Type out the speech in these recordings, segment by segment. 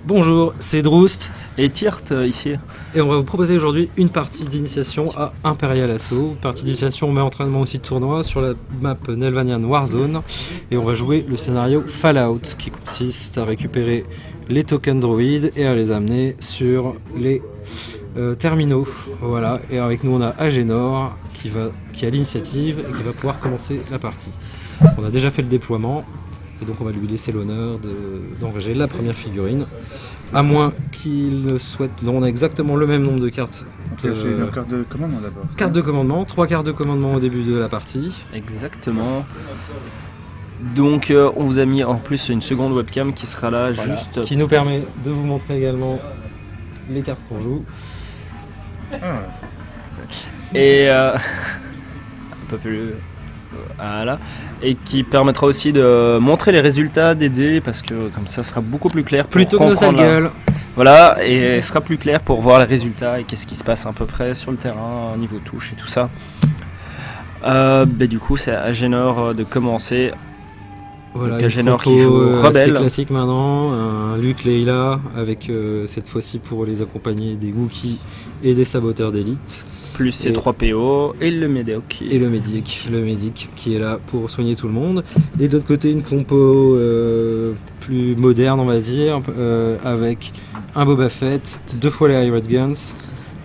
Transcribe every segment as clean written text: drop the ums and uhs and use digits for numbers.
Bonjour, c'est Droust Et Tirt ici. et on va vous proposer aujourd'hui une partie d'initiation à Imperial Assault. Partie d'initiation mais entraînement aussi de tournoi sur la map Nelvanian Warzone. Et on va jouer le scénario Fallout qui consiste à récupérer les tokens droïdes et à les amener sur les terminaux. Voilà, et avec nous on a Agénor qui a l'initiative et qui va pouvoir commencer la partie. On a déjà fait le déploiement. Et donc on va lui laisser l'honneur d'engager la première figurine. À moins qu'il ne souhaite... Non, on a exactement le même nombre de cartes. J'ai une carte de commandement d'abord. Cartes de commandement, 3 cartes de commandement au début de la partie. Exactement. Donc on vous a mis en plus une seconde webcam qui sera là Voilà. juste... Qui nous permet de vous montrer également les cartes qu'on joue. Ah, Et un peu plus... Voilà. Et qui permettra aussi de montrer les résultats des dés parce que comme ça sera beaucoup plus clair pour Plutôt que nos sales comprendre gueules. Voilà, et ce sera plus clair pour voir les résultats et qu'est-ce qui se passe à peu près sur le terrain, au niveau touche et tout ça. Du coup, c'est à Agénor de commencer. Voilà, Donc une Agénor qui compo, joue assez Rebelle. classique maintenant, un Luke Leila avec cette fois-ci pour les accompagner des Wookiees et des saboteurs d'élite. Plus ses Et- 3 PO et le Médoc. Et le médic qui est là pour soigner tout le monde. Et de l'autre côté, une compo plus moderne, on va dire, avec un Boba Fett, 2 fois les Hired Guns,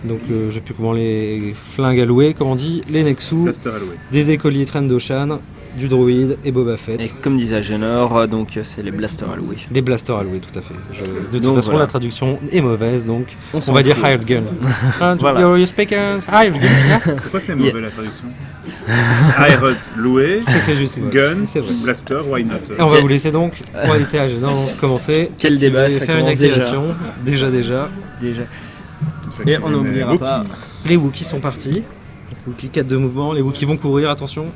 donc je sais plus comment les flingues allouées, comme on dit, les Nexus, Blaster alloué. des écoliers Trandoshan, du droïde et Boba Fett. Et comme disait Agénor, donc c'est les blasters alloués. Les blasters alloués, tout à fait. De toute Donc, façon, voilà. la traduction est mauvaise, donc on s'en va dire fout. Hired Gun. Voilà. You speak Hired Gun. Pourquoi c'est mauvais la traduction? Iron loué, C'est fait juste moche, gun, c'est vrai. blaster, why not? Et on va Quel- vous laisser donc, on va laisser Agénor commencer. Quel Qui débat, va ça faire une commence déjà. activation. Déjà. Déjà. J'ai Et on n'oubliera Wookie. pas. Les Wookiees sont partis. Donc, Wookiees 4 de mouvement. Les Wookiees vont courir, attention.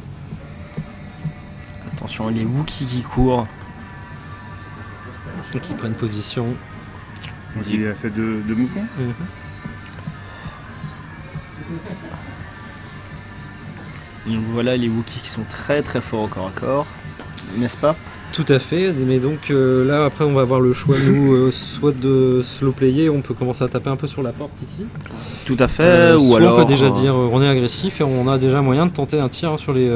Attention, les Wookiees qui courent. Donc ils prennent position. Donc, il a fait deux mouvements. Donc voilà les Wookiees qui sont très très forts au corps à corps. N'est-ce pas? Tout à fait. Mais donc là, après, on va avoir le choix, nous, soit de slow player. On peut commencer à taper un peu sur la porte ici. Tout à fait. Ou soit alors. on peut déjà dire on est agressif et on a déjà moyen de tenter un tir sur les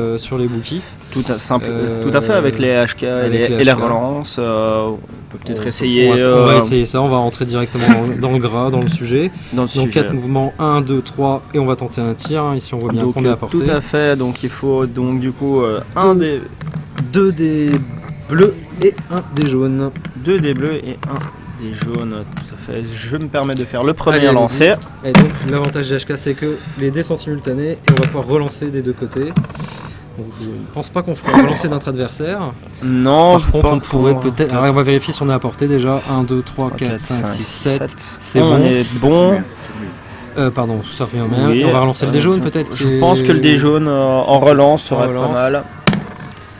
Wookiees. Tout à fait avec les HK avec et les les HK. relances. On peut peut-être essayer On va essayer ça. On va rentrer directement dans le gras, dans le sujet. dans le Donc sujet. 4 mouvements, 1, 2, 3 et on va tenter un tir. Ici on voit bien Donc, qu'on est à portée. tout à fait. Donc il faut donc du coup un des 2 des bleus et 1 des jaunes. 2 des bleus et un des jaunes. Tout à fait. Je me permets de faire le premier Allez, allez-y. lancer. Et donc l'avantage des HK c'est que les dés sont simultanés et on va pouvoir relancer des deux côtés. Donc, je ne pense pas qu'on fera relancer notre adversaire. Non, Par contre on pourrait peut-être... Alors on va vérifier si on est à portée déjà. 1, 2, 3, 4, 5, 6, 7. C'est on bon. est bon. Merci sur lui. Pardon, ça revient au même. Oui, Et on va relancer le dé jaune peut-être. Je pense que le dé jaune en relance serait pas mal.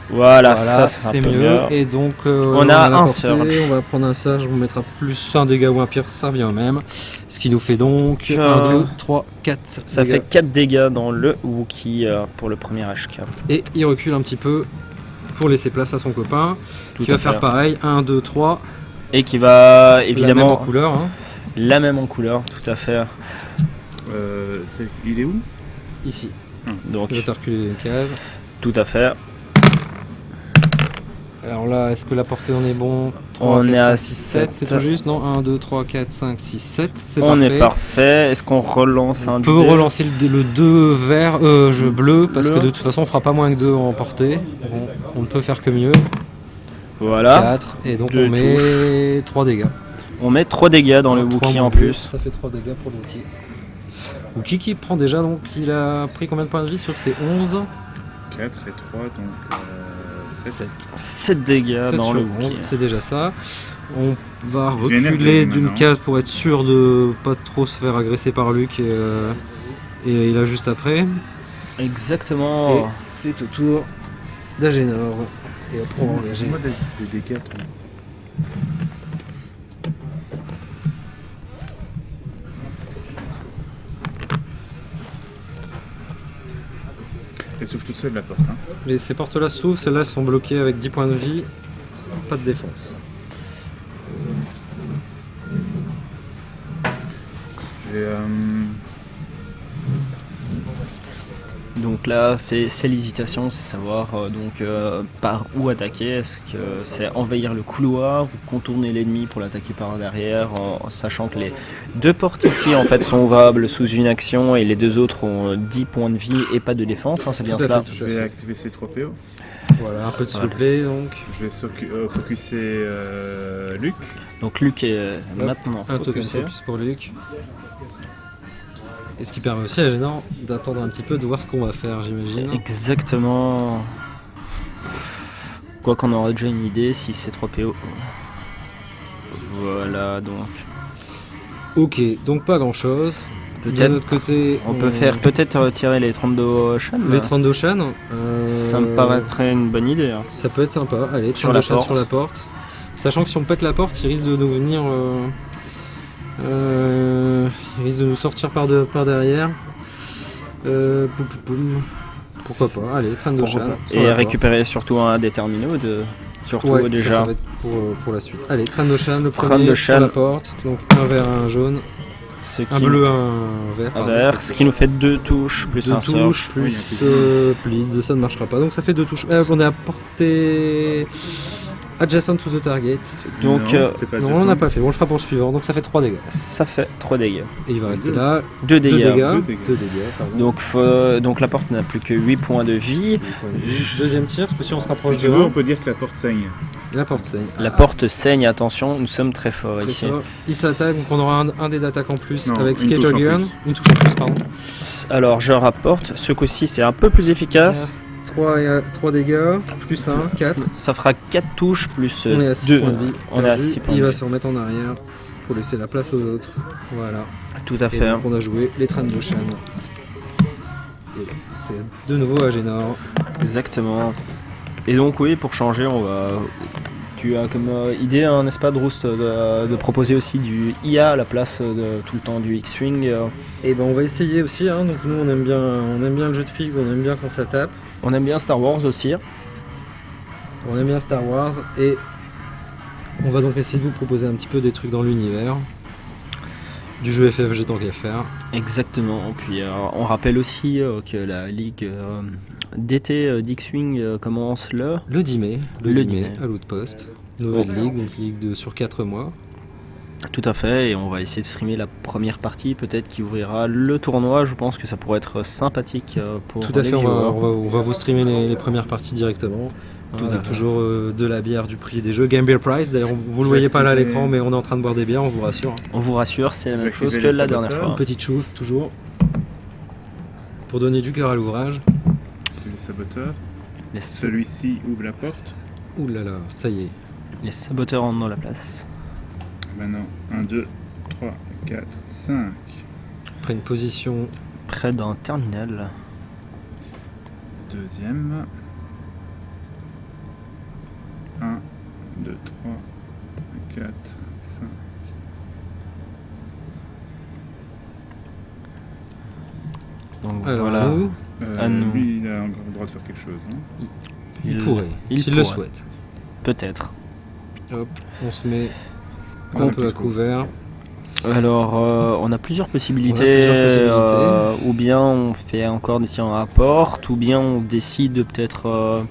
Voilà, ça c'est un peu mieux. Et donc On a la un portée, surge. On va prendre un surge, on mettra plus un dégât ou un pire, ça revient au même. Ce qui nous fait donc Euh, 1, 2, 3, 4. Ça fait 4 dégâts dans le Wookie pour le premier HK. Et il recule un petit peu pour laisser place à son copain. Tout Qui va à faire fait. pareil. 1, 2, 3. Et qui va La même en évidemment couleur. Hein. la même en couleur, tout à fait. Il est où? Ici. Donc Je vais te reculer une case. tout à fait. Alors là, est-ce que la portée on est bon? On est à 7, c'est tout juste, non? 1, 2, 3, 4, 5, 6, 7, c'est On parfait. est parfait. Est-ce qu'on relance un On peut dé relancer le 2 vert, bleu, parce Bleu. que de toute façon on fera pas moins que 2 en portée. On ne peut faire que mieux. Voilà. 4, et donc Deux on met 3 dégâts. On met 3 dégâts dans le 3 Wookie moins en deux, plus. Ça fait 3 dégâts pour le Wookie. Wookie qui prend déjà, donc il a pris combien de points de vie sur ses 11? 4 et 3, donc 7. 7 dégâts 7 dans sur le 11, Wookie. c'est déjà ça. On va Je vais reculer énerver d'une maintenant. case pour être sûr de pas trop se faire agresser par Luke et il a juste après. Et Exactement. c'est au tour d'Agénor. Et après on va engager. Moi des dégâts. toi. Elle s'ouvre toute seule la porte. Hein. Ces portes-là s'ouvrent, celles-là sont bloquées avec 10 points de vie, pas de défense. Et, Donc là, c'est l'hésitation, c'est savoir par où attaquer. Est-ce que c'est envahir le couloir ou contourner l'ennemi pour l'attaquer par derrière, en sachant que les 2 portes ici en fait sont ouvrables sous une action et les 2 autres ont 10 points de vie et pas de défense, hein, c'est bien Tout à cela. fait. je vais activer ces 3 PO. Voilà, un peu de souplé donc. Je vais focuser Luc. Donc Luc est maintenant Un token focusé. focus pour Luc. Et ce qui permet aussi à Génor d'attendre un petit peu, de voir ce qu'on va faire, j'imagine. Exactement. Quoi qu'on aura déjà une idée si c'est 3 PO. Voilà donc. Ok, donc pas grand chose. De Peut-être notre côté, on peut faire peut-être tirer les 32 Ocean. les 32 Shan. Ça me paraîtrait une bonne idée. Hein. Ça peut être sympa. Allez, Sur 32 la Shan porte. sur la porte. Sachant que si on pète la porte, il risque de nous venir. Il risque de nous sortir par derrière. Poum, poum, poum. Pourquoi pas, allez, 32 Shan. sur Et la récupérer surtout un des terminaux surtout porte. Ouais, déjà. ça va être pour la suite. Allez, 32 Shan, le 32 premier sur Shan. la porte. Donc un vert, un jaune, Ce un qui- bleu, un vert. un pardon. vert, ce qui nous fait 2 touches plus 2 un sort. touches plus bleed, ça ne marchera pas. Donc ça fait 2 touches. On est à portée adjacent to the target. Donc Non, t'es pas Non, on adjacent. n'a pas fait. On le fera pour le suivant. Donc ça fait 3 dégâts. ça fait 3 dégâts. Et il va rester Deux. là. 2 2 dégâts. dégâts. 2 dégâts. Pardon. Donc la porte n'a plus que 8 points de vie. Deuxième tir, parce que si on se rapproche Si tu de veux, on là, peut dire que la porte saigne. la porte saigne. La porte saigne, attention, nous sommes très forts C'est ici. ça. Il s'attaque, donc on aura un dé d'attaque en plus Non, avec une touche Skater en Gun. plus. Une touche en plus, pardon. Alors je rapporte, ce coup-ci c'est un peu plus efficace. 3 dégâts, plus 1, 4. Ça fera 4 touches plus On est à 6 2. points de vie. On est à 6 points Il de va vie. se remettre en arrière pour laisser la place aux autres. Voilà. Tout à Et fait. donc on a joué les trains de Shan. Et c'est de nouveau à Génor. Exactement. Et donc oui, pour changer, on va. Tu as comme idée, hein, n'est-ce pas, Droust, de proposer aussi du IA à la place de tout le temps du X-Wing. Et ben on va essayer aussi. Hein. Donc nous on aime bien le jeu de fixe, on aime bien quand ça tape. On aime bien Star Wars aussi. On aime bien Star Wars et on va donc essayer de vous proposer un petit peu des trucs dans l'univers du jeu FFG tant qu'à faire. Exactement. Puis on rappelle aussi que la ligue d'été d'X-Wing commence le. Le 10 mai, Le 10 mai. à l'Outpost. Nouvelle ligue, donc ligue sur 4 mois. Tout à fait, et on va essayer de streamer la première partie, peut-être qui ouvrira le tournoi. Je pense que ça pourrait être sympathique pour Tout à les fait, viewers. on va vous streamer les premières parties directement. Tout à Avec fait. toujours de la bière du prix des jeux. Game Beer Price, d'ailleurs vous le voyez pas là à l'écran, mais on est en train de boire des bières, on vous rassure. On vous rassure, c'est la même J'activais chose que les la dernière saboteurs. fois. Une petite chouffe toujours. Pour donner du cœur à l'ouvrage. C'est les saboteurs. Les, Celui-ci ouvre la porte. Ouh là là, ça y est. les saboteurs rentrent dans la place. Maintenant, 1, 2, 3, 4, 5. Après une position. Près d'un terminal. Deuxième. 1, 2, 3, 4, 5. Donc Alors voilà, nous, À nous. Lui, il a encore le droit de faire quelque chose. Hein. il pourrait, il s'il le pourrait. souhaite. Peut-être. Hop, on se met On un a peu plus à trop. couvert. Alors, on a plusieurs possibilités. plusieurs possibilités. Ou bien on fait encore des tirs à la porte, ou bien on décide de peut-être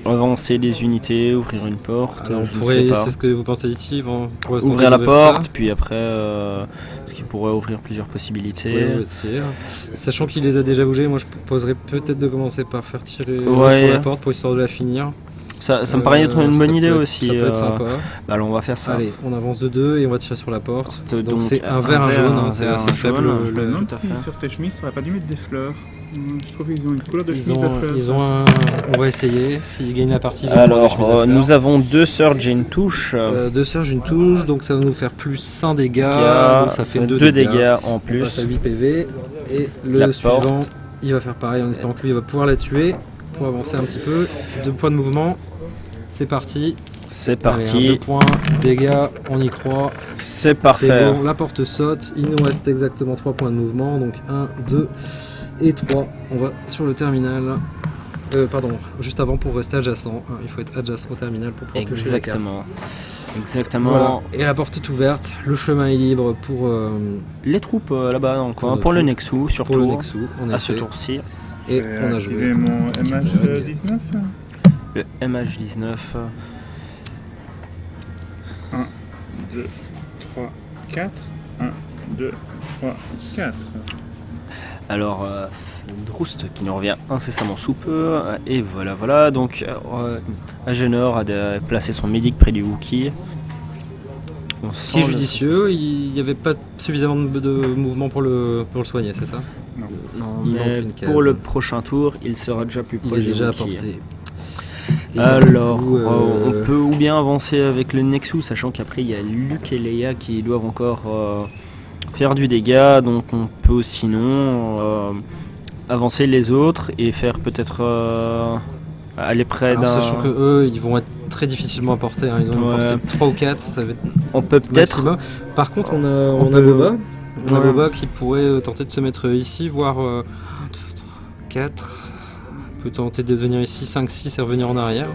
avancer les unités, ouvrir une porte. Alors, on je ne pourrait, sais pas. c'est ce que vous pensez ici, bon, pour l'instant, Ouvrir la d'ouvrir ça. porte, puis après, ce qui pourrait ouvrir plusieurs possibilités. Ouais, on va tirer. Sachant qu'il les a déjà bougés, moi je proposerais peut-être de commencer par faire tirer Ouais. sur la porte pour histoire de la finir. Ça me paraît être une bonne Ça idée peut être- aussi. Ça peut être sympa. Bah, alors on va faire ça. Allez, on avance de 2 et on va tirer sur la porte. Donc, Donc c'est un un vert, un vert, jaune, un hein, c'est vert, assez un faible. jaune. Je me demande tout à si fait. sur tes chemises, tu n'aurais pas dû mettre des fleurs. Je trouve qu'ils ont une couleur de Ils chemise à ont, fleurs. ils ont un... On va essayer. S'ils gagnent la partie, ils ont Alors, nous avons 2 surges et une touche. 2 surges, une touche, donc ça va nous faire plus 1 dégât. Donc ça fait 2 2 dégâts. dégâts en On passe à plus. 8 PV. Et le La suivant, porte. il va faire pareil en espérant que lui il va pouvoir la tuer. Pour avancer un petit peu. 2 points de mouvement. C'est parti. C'est Allez, parti. 2 points, dégâts, on y croit. C'est C'est parfait. bon, la porte saute. Il nous reste exactement 3 points de mouvement. Donc 1, 2 et 3. On va sur le terminal. Pardon, juste avant pour rester adjacent. Il faut être adjacent au terminal pour pouvoir piocher la carte. Exactement. Exactement. Voilà. Et la porte est ouverte, le chemin est libre pour Les troupes là-bas, donc, Pour pour le le Nexus, surtout, le Nexus. On à a ce fait. tour-ci. Et Je vais on a activer joué. mon MH19. Le MH19. 1, 2, 3, 4. 1, 2, 3, 4. Alors, Droust qui nous revient incessamment sous peu. Et voilà. Donc, Agenor a placé son médic près du Wookiee. On Ce qui est sent le- judicieux, il n'y avait pas suffisamment de mouvement pour le soigner, c'est ça? Non, Il mais manque une case. pour le prochain tour, il sera déjà plus Il proche est du déjà Wookiee. apporté. Et Alors, du coup, on peut ou bien avancer avec le Nexus, sachant qu'après il y a Luke et Leia qui doivent encore faire du dégât, donc on peut sinon avancer les autres et faire peut-être aller près alors, d'un. sachant que eux, ils vont être très difficilement apportés. Hein. Ils ont Ouais. une portée de 3 ou 4, ça va être On peut peut-être. maximum. Par contre, on a peut- Boba. On a Ouais. Boba qui pourrait tenter de se mettre ici, voire 4. On peut tenter de venir ici, 5, 6 et revenir en arrière.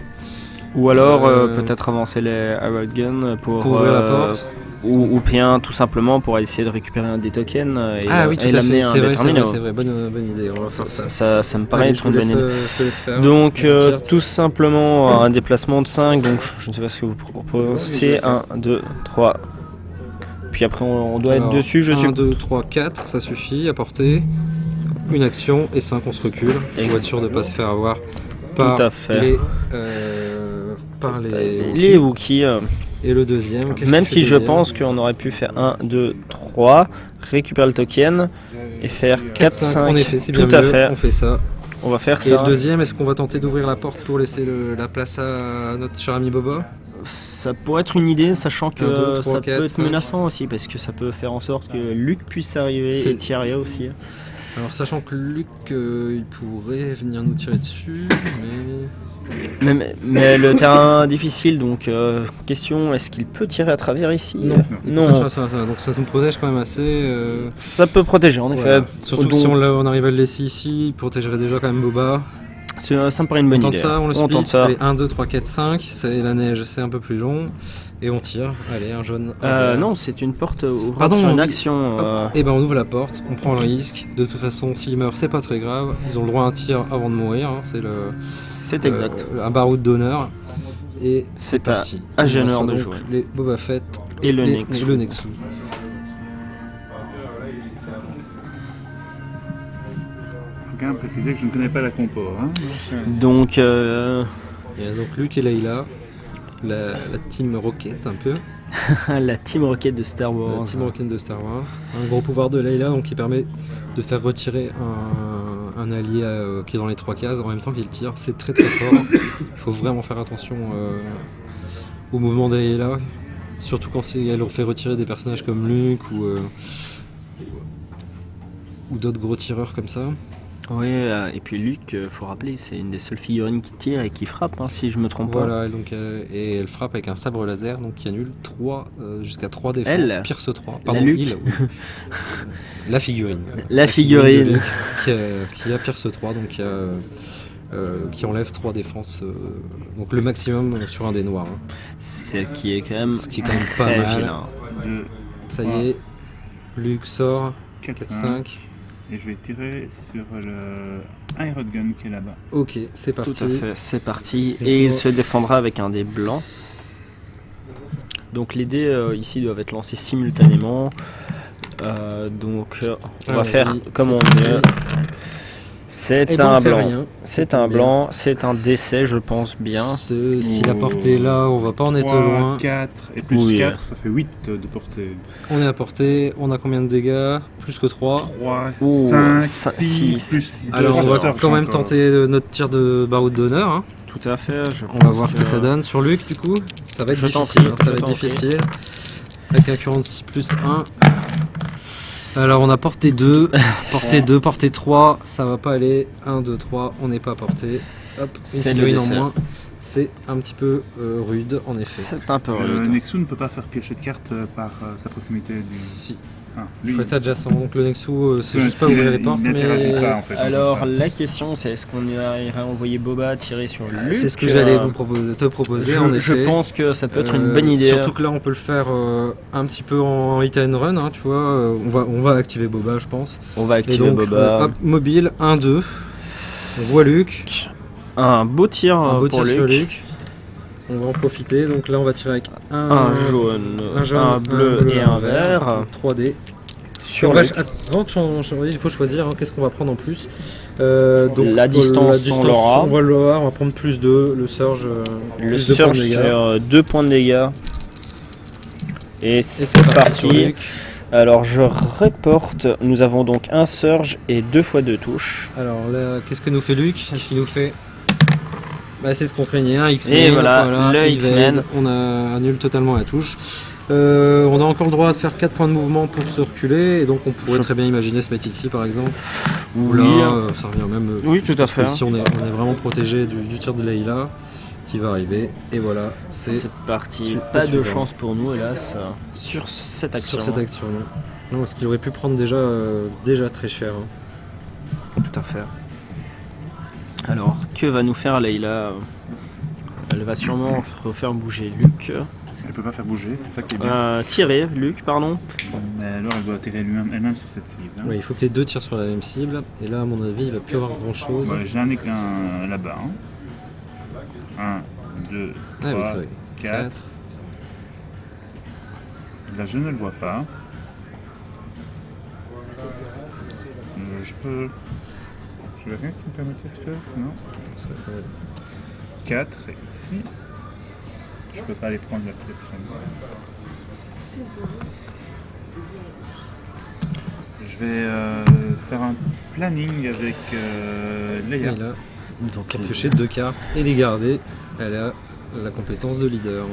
Ou alors Euh, peut-être avancer les Arrow Gun pour Pour ouvrir la porte. Ou bien tout simplement pour essayer de récupérer un des tokens et, Ah oui, tout et à l'amener fait. à un C'est des vrai, c'est terminaux. vrai, c'est vrai. Bonne idée. On va faire ça. Ça me paraît Allez, être une bonne idée. je te laisse faire. Donc Vas-y, tire. tout simplement un déplacement de 5, donc je ne sais pas ce que vous proposez, 1, 2, 3, puis après on doit être Alors, dessus, je 1, suis... 2, 3, 4, ça suffit à porter. Une action et 5, on se recule. Pour être sûr de ne pas se faire avoir par Tout à fait. les Les Wookiees, Et le deuxième, qu'est-ce même qu'il fait si je deuxième pense qu'on aurait pu faire 1, 2, 3, récupérer le token et faire 4, 5, En effet, c'est bien tout à mieux, fait, on fait ça. on va faire Et ça. le deuxième, est-ce qu'on va tenter d'ouvrir la porte pour laisser la place à notre cher ami Boba? Ça pourrait être une idée, sachant que 1, 2, 3, ça 4, peut être 5. menaçant aussi, parce que ça peut faire en sorte que Luke puisse arriver C'est- et Tyria aussi. Alors sachant que Luc, il pourrait venir nous tirer dessus, mais... Mais le terrain difficile, donc question, est-ce qu'il peut tirer à travers ici? Non. Ça. Donc ça nous protège quand même assez. Ça peut protéger en effet. Voilà. Surtout que Donc, si on arrive à le laisser ici, il protégerait déjà quand même Boba. ça me paraît une bonne On tente idée. ça, on le split. tente ça. Allez, 1, 2, 3, 4, 5. C'est la neige, c'est un peu plus long. Et on tire. Allez, un jaune. un vert. Non, c'est une porte ouvrante Pardon, sur une oui. action. Et ben on ouvre la porte, on prend le risque. De toute façon, s'ils meurent, c'est pas très grave. Ils ont le droit à un tir avant de mourir. Hein. C'est C'est exact. un baroud d'honneur. Et C'est à parti. Agenor Il restera de donc jouer. Les Boba Fett Et le et Nexus. le Nexus. Il faut quand même préciser que je ne connais pas la compo. Hein, Donc, Il y a donc Luke et Layla, la team Rocket un peu, la Team Rocket de Star la Wars. team Rocket de Star Wars. Un gros pouvoir de Layla donc qui permet de faire retirer un allié qui est dans les 3 cases en même temps qu'il tire. C'est très très fort. Il faut vraiment faire attention au mouvement de Layla, surtout quand elle fait retirer des personnages comme Luke ou d'autres gros tireurs comme ça. Oui, et puis Luke, faut rappeler, c'est une des seules figurines qui tire et qui frappe, hein, si je me trompe pas. Voilà, et donc et elle frappe avec un sabre laser, donc qui annule 3 jusqu'à 3 défenses. Elle Pierce 3. La Pardon, Luke. oui. La figurine. La de figurine. Luke qui a Pierce 3, donc qui enlève 3 défenses, donc le maximum sur un des noirs. Hein. C'est qui est quand même Ce qui est quand même pas très mal. vilain. 2, Ça y est, Luke sort, 4, 4, 5. 5. Et je vais tirer sur le Iron Gun qui est là-bas. Ok, c'est parti. Tout à fait, c'est parti. Et Et il toi se défendra avec un dé blanc. Donc les dés ici doivent être lancés simultanément. Donc on va Allons-y, faire comme c'est on parti. veut. C'est Eh ben, un on fait blanc. rien. C'est un bien. blanc, c'est un décès, je pense bien. Si la portée est là, on va pas en être 3, loin. 4 et plus Oui. 4, ça fait 8 de portée. On est à portée, on a combien de dégâts? Plus que 3. 3, Ouh, 5, cin- 6, six. plus 2. Alors on va quand même tenter notre tir de baroud d'honneur. Hein. Tout à fait. On va voir ce que ça donne sur Luc du coup. Ça va être Je t'en difficile. prie, Ça je va être t'en prie. difficile. Avec un currency plus 1. Alors on a porté 2, porté 2, porté 3, ça va pas aller. 1, 2, 3, on n'est pas porté. Hop, une C'est le figurine en décès. moins. C'est un petit peu rude en effet. C'est un peu Le rude. Nexus ne peut pas faire piocher de cartes par sa proximité du. Si. Ah, Il lui, faut être adjacent. Donc le Nexu, c'est juste pas ouvrir les portes, il n'interagit mais pas, en fait, Alors c'est ça. la question c'est est-ce qu'on irait envoyer Boba tirer sur Luke? c'est ce que j'allais te proposer. En Je effet. pense que ça peut être une bonne idée. Surtout que là, on peut le faire un petit peu en hit and run, hein, tu vois. On va activer Boba, je pense. On va Et activer donc, Boba. hop, mobile, 1-2. On voit Luke. Un beau tir Un beau pour tir sur Luke. Luke. On va en profiter. Donc là, on va tirer avec Un jaune, un bleu et un vert. 3D. Sur On va, Luke. avant de changer, il faut choisir hein, qu'est-ce qu'on va prendre en plus. La distance, on l'aura. on va l'aura. On va prendre plus 2. Le surge, Le plus 2 points de surge dégâts. sur 2 points de dégâts. Et Et c'est sur parti. Luke. Alors je reporte, nous avons donc un surge et 2 fois 2 touches. Alors là, qu'est-ce que nous fait Luke? Qu'est-ce qu'il nous fait? Bah, c'est ce qu'on craignait, un X-Men. Et voilà, le evade. X-Men. On a annule totalement la touche. On a encore le droit de faire 4 points de mouvement pour se reculer. Et donc on pourrait très bien imaginer se mettre ici par exemple. Ou là, ça revient même. Oui, tout à fait. Ici on est vraiment protégé du tir de Leila qui va arriver. Et voilà, C'est parti. le Pas de suivant. chance pour nous hélas sur cette action. sur cette action. Non, parce qu'il aurait pu prendre déjà très cher. Hein. Tout à fait. Alors, que va nous faire Leila? Elle va sûrement refaire bouger Luke. Elle peut pas faire bouger, c'est ça qui est bien. Tirer Luke, pardon. Mais alors elle doit atterrir elle-même sur cette cible. Hein. Ouais, il faut que les deux tirent sur la même cible. Et là, à mon avis, il va plus avoir grand chose. Ouais, j'en ai qu'un là-bas. Hein. 1, 2, Ah oui, 3, c'est vrai. 4. Là je ne le vois pas. Je peux... Je rien qui me permettait de faire? Non. 4 ici. Je peux pas aller prendre la pression. Je vais faire un planning avec Leia. Et là, donc piocher 2 cartes et les garder. Elle a la compétence de leader.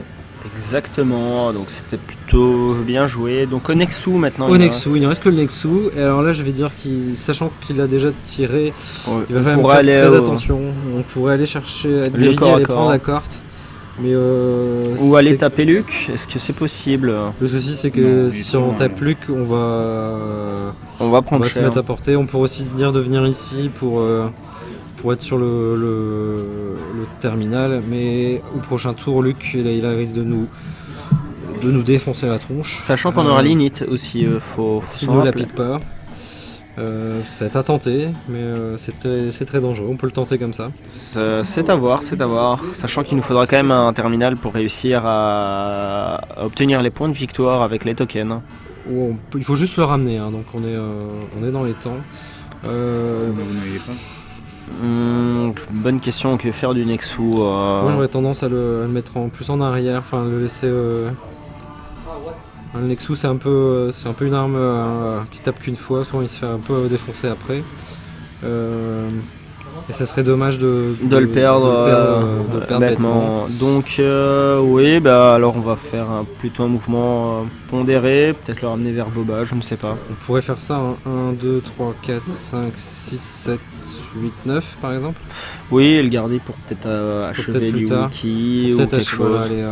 Exactement, donc c'était plutôt bien joué. Donc au Nexu maintenant. Au Nexu, il ne reste que le Nexu. Et alors là, je vais dire sachant qu'il a déjà tiré, il va on falloir pourrait faire aller très au- attention. On pourrait aller chercher, être Le grillé, corps à aller corps. prendre la carte. Mais Ou aller c'est- taper Luke, est-ce que c'est possible? Le souci, c'est que Non, il est si trop on loin, tape là. Luke, on On va va prendre se cher. mettre à portée. On pourrait aussi dire de venir ici pour être sur le terminal. Mais au prochain tour, Luke, il risque de nous défoncer la tronche. Sachant qu'on aura l'init aussi, faut S'il s'en ne rappeler. l'applique pas. Ça va être à tenter, mais c'est très dangereux. On peut le tenter comme ça. C'est à voir, c'est à voir. Sachant qu'il nous faudra quand même un terminal pour réussir à obtenir les points de victoire avec les tokens. Il faut juste le ramener, hein, donc on est dans les temps. Vous n'avez pas. Bonne question, que faire du Nexu Moi j'aurais tendance à le mettre plus en arrière, enfin le laisser. Le Nexus c'est un peu une arme qui tape qu'une fois, souvent il se fait un peu défoncer après. Et ça serait dommage de le perdre, de le perdre bêtement. bêtement. Donc oui, bah alors on va faire plutôt un mouvement pondéré, peut-être le ramener vers Boba, je ne sais pas. On pourrait faire ça, hein. 1, 2, 3, 4, 5, 6, 7, 8, 9 par exemple. Oui, et le garder pour peut-être achever peut-être plus du tard. Wookie ou Peut-être quelque chose. voilà, aller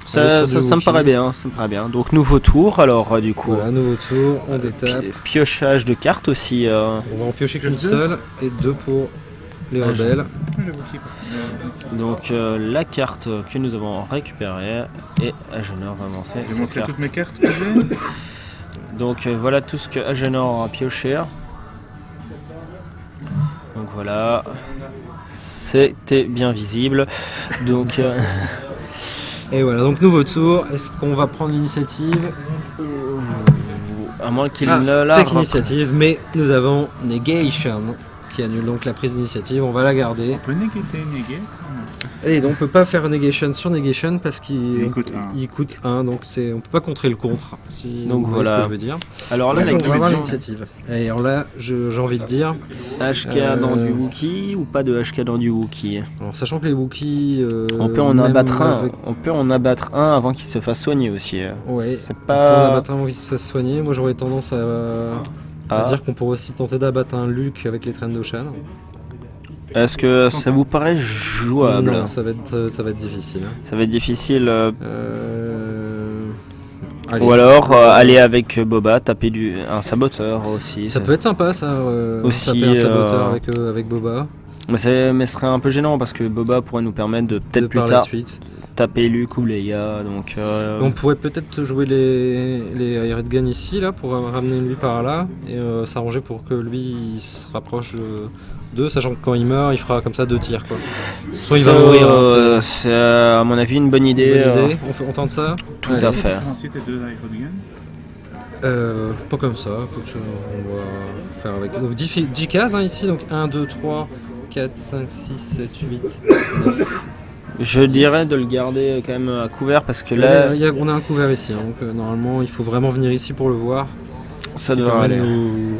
Ça sur du me Wookie. paraît bien, ça me paraît bien. Donc nouveau tour, alors du coup. Voilà, nouveau tour, on détape. Piochage de cartes aussi. On va en piocher qu'une seule et 2 pour les rebelles. Donc la carte que nous avons récupérée et Agenor va montrer J'ai sa montré carte. toutes mes cartes que j'ai. Donc voilà tout ce que Agenor a pioché. Donc voilà, c'était bien visible. Donc Et voilà, donc nouveau tour. Est-ce qu'on va prendre l'initiative? à moins qu'il Ah, ne la Tech initiative, mais nous avons Negation qui annule donc la prise d'initiative. On va la garder. On peut négater, negate. Et donc on peut pas faire negation sur negation parce qu'il Il coûte un. il coûte 1, donc on peut pas contrer le contre. Si Donc vous voyez voilà. ce que je veux dire. Alors là, Donc, la on va avoir question l'initiative. Et alors là, j'ai envie de dire, HK dans du Wookie ou pas de HK dans du Wookie? alors, sachant que les Wookiees, On peut en même abattre un. avec- On peut en abattre un avant qu'il se fasse soigner aussi. Ouais. C'est on peut en pas. abattre un avant qu'il se fasse soigner. Moi j'aurais tendance à dire qu'on pourrait aussi tenter d'abattre un Luke avec les traînes d'Oshan. Est-ce que ça vous paraît jouable? Non, ça va être difficile. Ça va être difficile. Allez. Ou alors aller avec Boba, taper un saboteur aussi. Ça peut être sympa ça, Aussi, taper un saboteur avec Boba. Mais ce serait un peu gênant parce que Boba pourrait nous permettre de peut-être de plus par la tard suite. taper Luke ou Leia. Donc, On pourrait peut-être jouer les Red Gun ici là pour ramener lui par là et s'arranger pour que lui il se rapproche d'eux, sachant que quand il meurt il fera comme ça 2 tirs quoi. Soit il va mourir. Hein, c'est à mon avis une bonne c'est idée. une bonne idée. On tente ça. Tout Allez. à fait. Ensuite, les 2 aéroguns. Pas comme ça, écoute, on va faire avec. Donc 10 cases hein, ici, donc 1, 2, 3, 4, 5, 6, 7, 8, 9. Je dirais de le garder quand même à couvert parce que là, On a un couvert ici, hein, donc normalement il faut vraiment venir ici pour le voir. ça Ça devrait permet de aller. nous-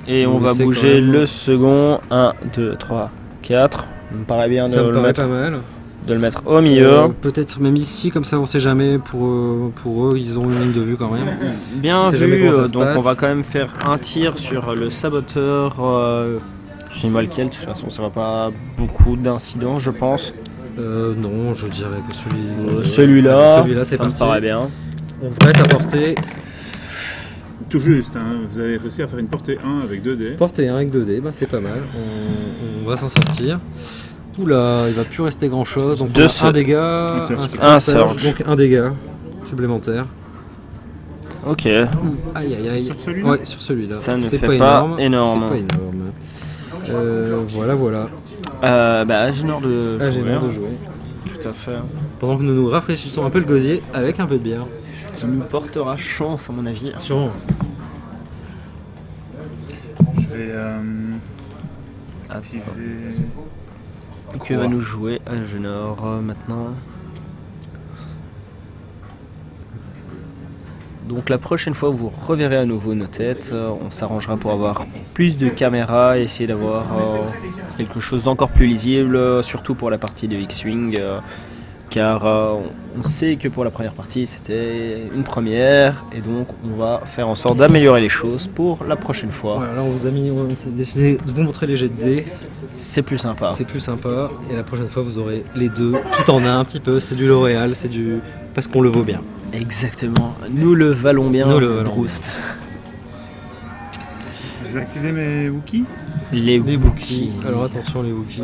Et nous on va laisser bouger quand même. le second. 1, 2, 3, 4. Ça me paraît bien Ça me paraît mettre, pas mal. de le mettre au milieu. Peut-être même ici, comme ça on sait jamais, pour eux ils ont une ligne de vue quand même. Bien On sait jamais vu, comment ça se donc passe. on va quand même faire un tir sur le saboteur. Je sais pas lequel, de toute façon ça va pas beaucoup d'incidents je pense. Non, je dirais que Celui-là, celui-là c'est ça me parti. paraît bien. On devrait être à portée. Tout juste, hein. Vous avez réussi à faire une portée 1 avec 2 dés. Portée 1 avec 2D, bah c'est pas mal. On va s'en sortir. Oula, il va plus rester grand chose. Donc on a un dégât, Un surge. donc un dégât supplémentaire. Ok, Aïe aïe aïe. Sur celui-là Ouais, sur celui-là. Ça ne C'est fait pas énorme. C'est pas énorme. Voilà. Agénor de Ah, j'ai jouer. l'air de jouer. Tout à fait. Pendant que nous nous rafraîchissons un peu le gosier avec un peu de bière. Ce qui nous portera chance à mon avis. Sûrement. Je vais activer. Que va nous jouer Agénor maintenant? Donc la prochaine fois vous reverrez à nouveau nos têtes, on s'arrangera pour avoir plus de caméras, essayer d'avoir quelque chose d'encore plus lisible, surtout pour la partie de X-Wing, car on sait que pour la première partie c'était une première, et donc on va faire en sorte d'améliorer les choses pour la prochaine fois. Voilà, là on s'est décidé de vous montrer les jets de dés. C'est plus sympa. C'est plus sympa. Et la prochaine fois vous aurez les deux, tout en un petit peu. C'est du L'Oréal, c'est du. Parce qu'on le vaut bien. Exactement, nous le valons bien, Nous le valons Droust. Je vais activer mes Wookiees. Les Les Wookiees. Wookiees. Alors attention les Wookiees.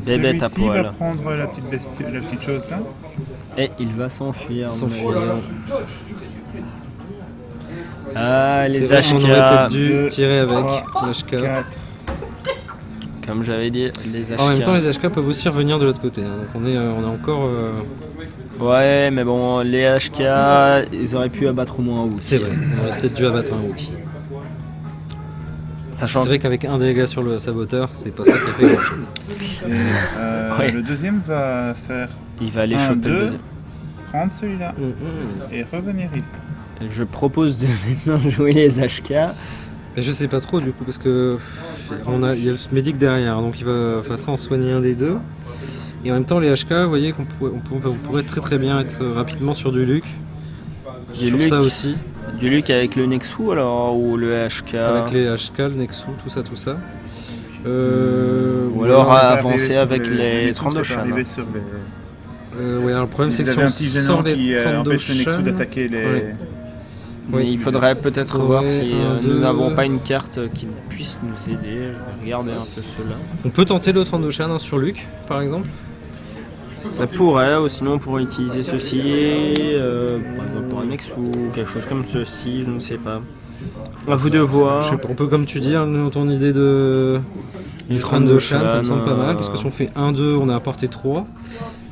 Bébête à Celui-ci va poil. prendre la petite chose là. Et il va s'enfuir. S'enfuir. Ah, les C'est vrai qu'on aurait HK. peut-être dû deux, tirer avec trois, l'HK. 4. Comme j'avais dit, les HK. En même temps, les HK peuvent aussi revenir de l'autre côté. Hein. Donc on est encore. Ouais, mais bon, les HK, ils auraient pu abattre au moins un Wookiee. C'est vrai, on aurait peut-être dû abattre un Wookiee. Sachant C'est vrai qu'avec un dégât sur le saboteur, c'est pas ça qui a fait grand chose. Ouais. Le deuxième va faire il va aller un, choper le deux. deuxième. prendre celui-là et revenir ici. Je propose de maintenant jouer les HK. Mais je sais pas trop du coup parce que il y a le médic derrière, donc il va faire ça en soigner un des deux. Et en même temps les HK, vous voyez qu'on pourrait très bien être rapidement sur du Luke. Du Sur Luke. ça aussi, Du Luke avec le Nexus alors, ou le HK. avec les HK, le Nexus, tout ça. Ou alors Ça va avancer arriver sur avec les 32 ça va chans. arriver sur les... ouais, alors le problème c'est que Vous si avez on un petit sort gênant les qui 32 empêche le Nexus chaînes, d'attaquer les... Ouais. Mais il faudrait peut-être Ouais, voir si un, nous deux. n'avons pas une carte qui puisse nous aider. Je vais regarder un peu cela. on peut tenter le 32 chaînes sur Luke par exemple. Ça pourrait, ou sinon on pourrait utiliser ceci, par exemple pour un Nexus ou quelque chose comme ceci, je ne sais pas. À vous de voir. Je sais pas, on peut comme tu dis, hein, ton idée de du 32 chaînes, ça me semble pas mal, parce que si on fait 1-2, on est à portée 3.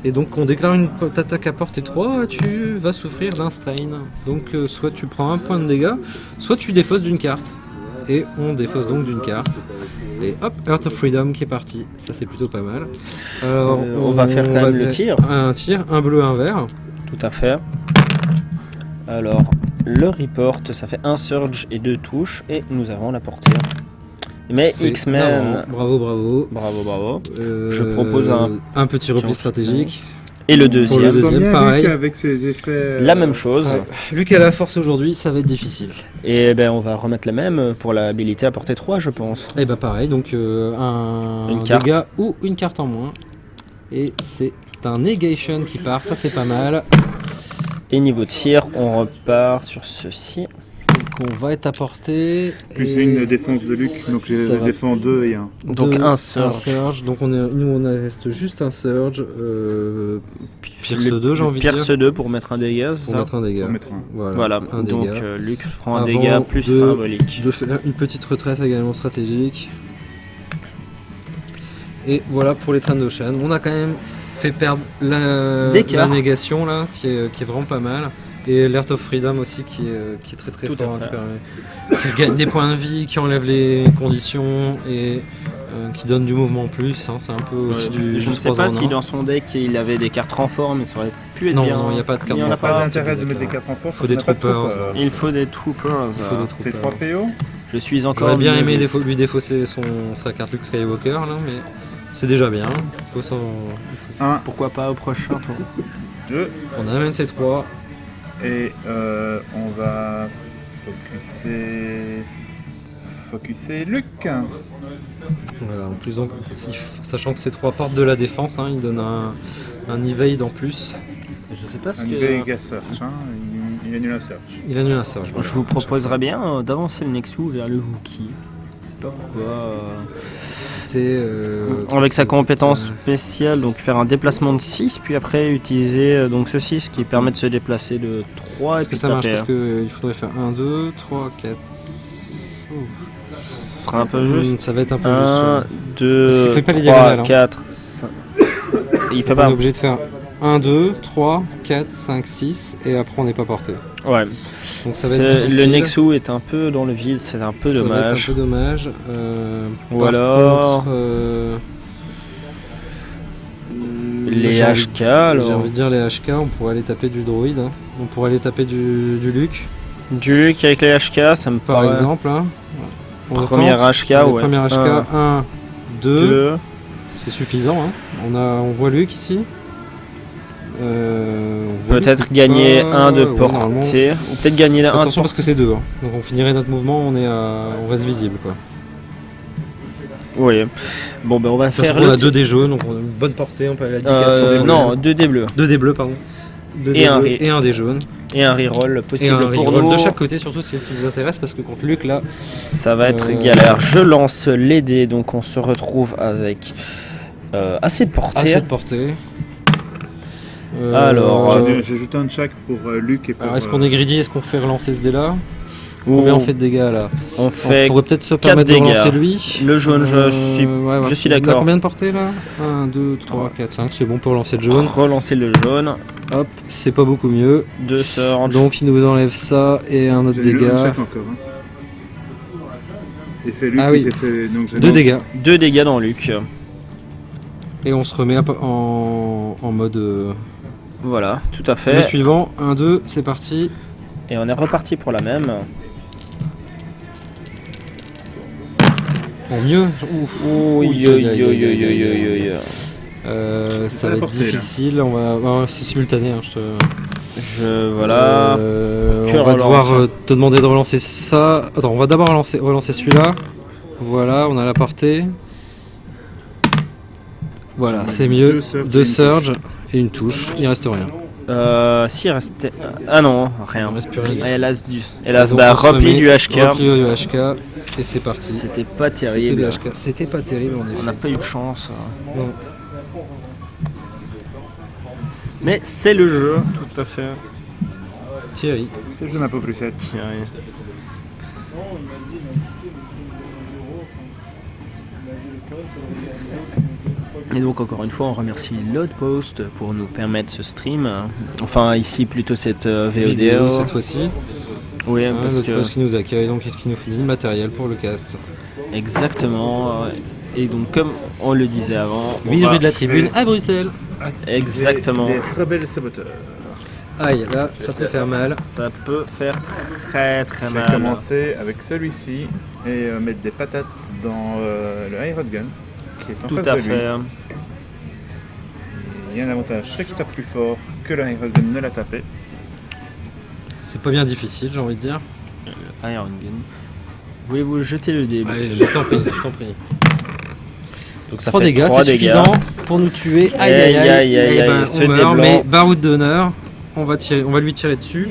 Et donc on déclare une attaque à portée 3, tu vas souffrir d'un strain. Donc soit tu prends un point de dégâts, soit tu défausses d'une carte. Et on défausse donc d'une carte. Et hop, Earth of Freedom qui est parti. Ça c'est plutôt pas mal. Alors On va faire quand même le tir. Un tir, un bleu, un vert. Tout à fait. Alors, le report, ça fait un surge et 2 touches, et nous avons la portée. Mais C'est X-Men, marrant. Bravo. bravo. Je propose un petit repli stratégique. Et le Pour deuxième, le deuxième, pareil. avec ses effets... la même chose. Ouais. Luc a la force aujourd'hui, ça va être difficile. Et ben on va remettre la même pour l'habilité à portée 3, je pense. Et bah pareil, donc un Une carte. dégât ou une carte en moins. Et c'est un negation qui part, ça c'est pas mal. Et niveau tir, on repart sur ceci. Donc on va être à portée. Plus et une défense de Luc, donc Ça je va. défends 2 et 1. Donc deux- un surge. Donc nous on reste juste un surge. Pierce 2 j'ai envie de dire. Pierce 2 pour mettre un dégât, c'est Pour ça mettre un dégât. Pour mettre un. Voilà, un donc dégât. Luc prend un Avant dégât plus de- symbolique. De faire une petite retraite également stratégique. Et voilà pour les trains d'Ocean. On a quand même fait perdre Des la cartes. négation là, qui est vraiment pas mal. Et l'Earth of Freedom aussi qui est très très Tout fort, à hein, fait. qui gagne des points de vie, qui enlève les conditions et qui donne du mouvement en plus. Hein. C'est un peu aussi du. Je ne du sais 3 pas en si 1. dans son deck il avait des cartes renforts, mais ça aurait pu être Non, bien. non, il n'y a pas de Il carte y en a renfort. Pas pas. d'intérêt de c'est mettre des des cartes en force. Faut des troopers. Il faut des troopers. Faut des C'est troopers. 3 PO. Je suis encore. J'aurais bien aimé level. lui défausser sa carte Luke Skywalker là, mais c'est déjà bien. Faut s'en- 1, Pourquoi pas au prochain tour. 2. On amène ces 3. Et on va focuser Luc. Voilà, en plus donc, sachant que ces 3 portent de la défense, hein, il donne un evade en plus. Je sais pas ce Un que. Vega Search, hein. Il annule un Search. Il annule un surge. Je vous proposerais bien d'avancer le Nexu vers le Wookiee. Je sais pas pourquoi. Avec sa compétence spéciale, donc faire un déplacement de 6, puis après utiliser donc ce 6 qui permet de se déplacer de 3 et Est-ce que puis ça marche? taper. Parce qu'il faudrait faire 1, 2, 3, 4. Ce sera un peu juste. Ça va être un peu 1, juste. 2, Parce qu'il fait pas les 3, diagonales, hein. 4, 5. Il fait On est pas. obligé de faire 1, 2, 3, 4, 5, 6 et après on n'est pas porté. Ouais. Donc ça va être difficile. Le Nexu est un peu dans le vide, c'est un peu Ça va être dommage. un peu dommage. Ou Par alors contre, les j'ai envie- HK J'ai alors. envie de dire les HK, on pourrait aller taper du droïde, hein. On pourrait aller taper du Luke, Du Luke avec les HK, ça me par paraît. exemple. Hein. On Première tente. HK, Allez, ouais. Première HK, 1, 2, 2. c'est suffisant. Hein. On voit Luke ici. On voit Peut-être Luke ou gagner pas. un de Ouais, normalement. portée. Ou peut-être gagner un Attention tour. parce que c'est 2. Hein. Donc on finirait notre mouvement, on reste visible. Quoi. Oui. Bon, ben on va Sachant faire qu'on le. a 2 dés jaunes, donc on a une bonne portée, on peut aller à 10 cases sur des bleus. Non, 2 dés bleus. 2 dés bleus, pardon. 2 Et dés un bleus ré- et un dé jaune. Et un reroll Et possible un pour reroll nous. de chaque côté, surtout si c'est ce qui vous intéresse, parce que contre Luke, là, Ça va être Euh, galère. Je lance les dés, donc on se retrouve avec assez de portée. assez de portée. Alors, J'ajoute un de chaque pour Luc et pour. alors, est-ce qu'on est greedy? Est-ce qu'on fait relancer ce dé-là? Ou Combien on fait de dégâts là? on On fait pourrait peut-être se permettre de dégâts. relancer lui. Le jaune, je suis On a d'accord. combien de portée là? 1, 2, 3, 4, 5. C'est bon pour relancer le jaune. relancer le jaune. Hop, c'est pas beaucoup mieux. 2 surge. Donc il nous enlève ça et un autre J'ai joué un de dégât. chaque encore. Hein. J'ai fait Luc Ah et oui. j'ai fait. Donc j'ai 2 dégâts. 2 dégâts dans Luc. Et on se remet en mode. Voilà, tout à Le fait. suivant, 1, 2, c'est parti. Et on est reparti pour la même. En mieux. Ouf. Oui, Ça la va être portée, là. difficile. C'est simultané. Hein, Voilà. Tu on va relances. devoir te demander de relancer ça. Attends, on va d'abord relancer celui-là. Voilà, on a la portée. Voilà, c'est mieux. 2 surge et une touche. Il reste rien. Si il restait. Ah non, rien. Il reste plus rien. Hélas, hélas, Donc, bah, on se repli remet, du HK. repli du HK. Et c'est parti. C'était pas C'était terrible. le HK. C'était pas terrible en On effet. n'a pas eu de chance. Non. Mais c'est le jeu, tout à fait. Thierry. C'est de ma pauvre Lucette. Et donc encore une fois on remercie l'Outpost pour nous permettre ce stream. Enfin ici plutôt cette Vidéo VODO. cette fois-ci. Oui Hein, parce notre que poste qui nous accueille, donc qui nous fournit le matériel pour le cast. exactement. Et donc comme on le disait avant, on 8 va- rue de la Tribune à Bruxelles. Exactement. Les rebelles saboteurs. Aïe, là, ça peut faire mal. Ça peut faire très très Je vais mal. commencer avec celui-ci et mettre des patates dans le High Rod Gun qui est en Tout face à de lui. fait. Il y a un avantage, c'est que je tape plus fort que le High Rod Gun ne l'a tapé. C'est pas bien difficile, j'ai envie de dire. Iron Gun. Voulez-vous jeter le dé? Allez, je t'en prie, je t'en prie. Donc ça 3 fait dégâts, 3 c'est dégâts. suffisant pour nous tuer. Aïe aïe aïe, Aïe, aïe, Eh ben, aïe, ce on meurt, dé blanc. mais baroud d'honneur, on va lui tirer dessus.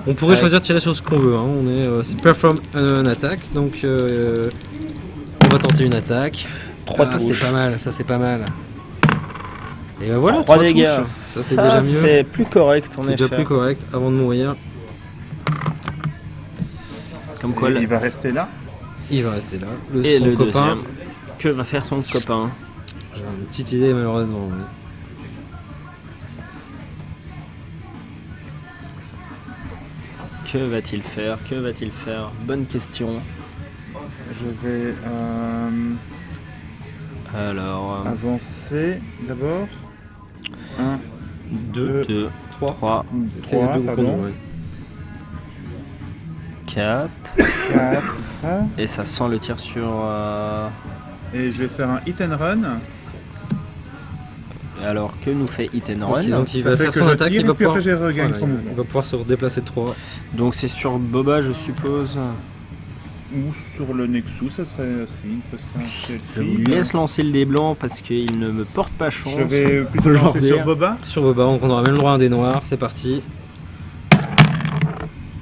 On pourrait Ouais. choisir de tirer sur ce qu'on veut. Hein. C'est perform an attack, donc on va tenter une attaque. 3 c'est touches. pas mal, ça c'est pas mal. Et ben voilà, 3 trois dégâts. touches. Ça c'est déjà mieux. C'est plus correct en C'est déjà effet. plus correct avant de mourir. Comme quoi, Il va rester là. Il va rester là. et Son le copain. deuxième. Que va faire son copain? J'ai une petite idée malheureusement. Oui. Que va-t-il faire? Que va-t-il faire? Bonne question. Je vais Alors, avancer d'abord. 1, 2, 2, 3, C'est 3, deux pardon. chronos, ouais. 4. 4. Et ça sent le tir sur... Et je vais faire un hit and run. Alors, que nous fait Hit and Run? Ok, donc il Ça va fait faire que son je attaque, tire il va et puis pouvoir, après je regagne voilà, ton il mouvement. va pouvoir se redéplacer de 3. Donc c'est sur Boba, je suppose. Ou sur le Nexus, ça serait aussi une possibilité. Je vous laisse lancer le dé blanc parce qu'il ne me porte pas chance. Je vais plutôt Genre lancer sur dire. Boba. Sur Boba, donc on aura même le droit à un dé noir, c'est parti.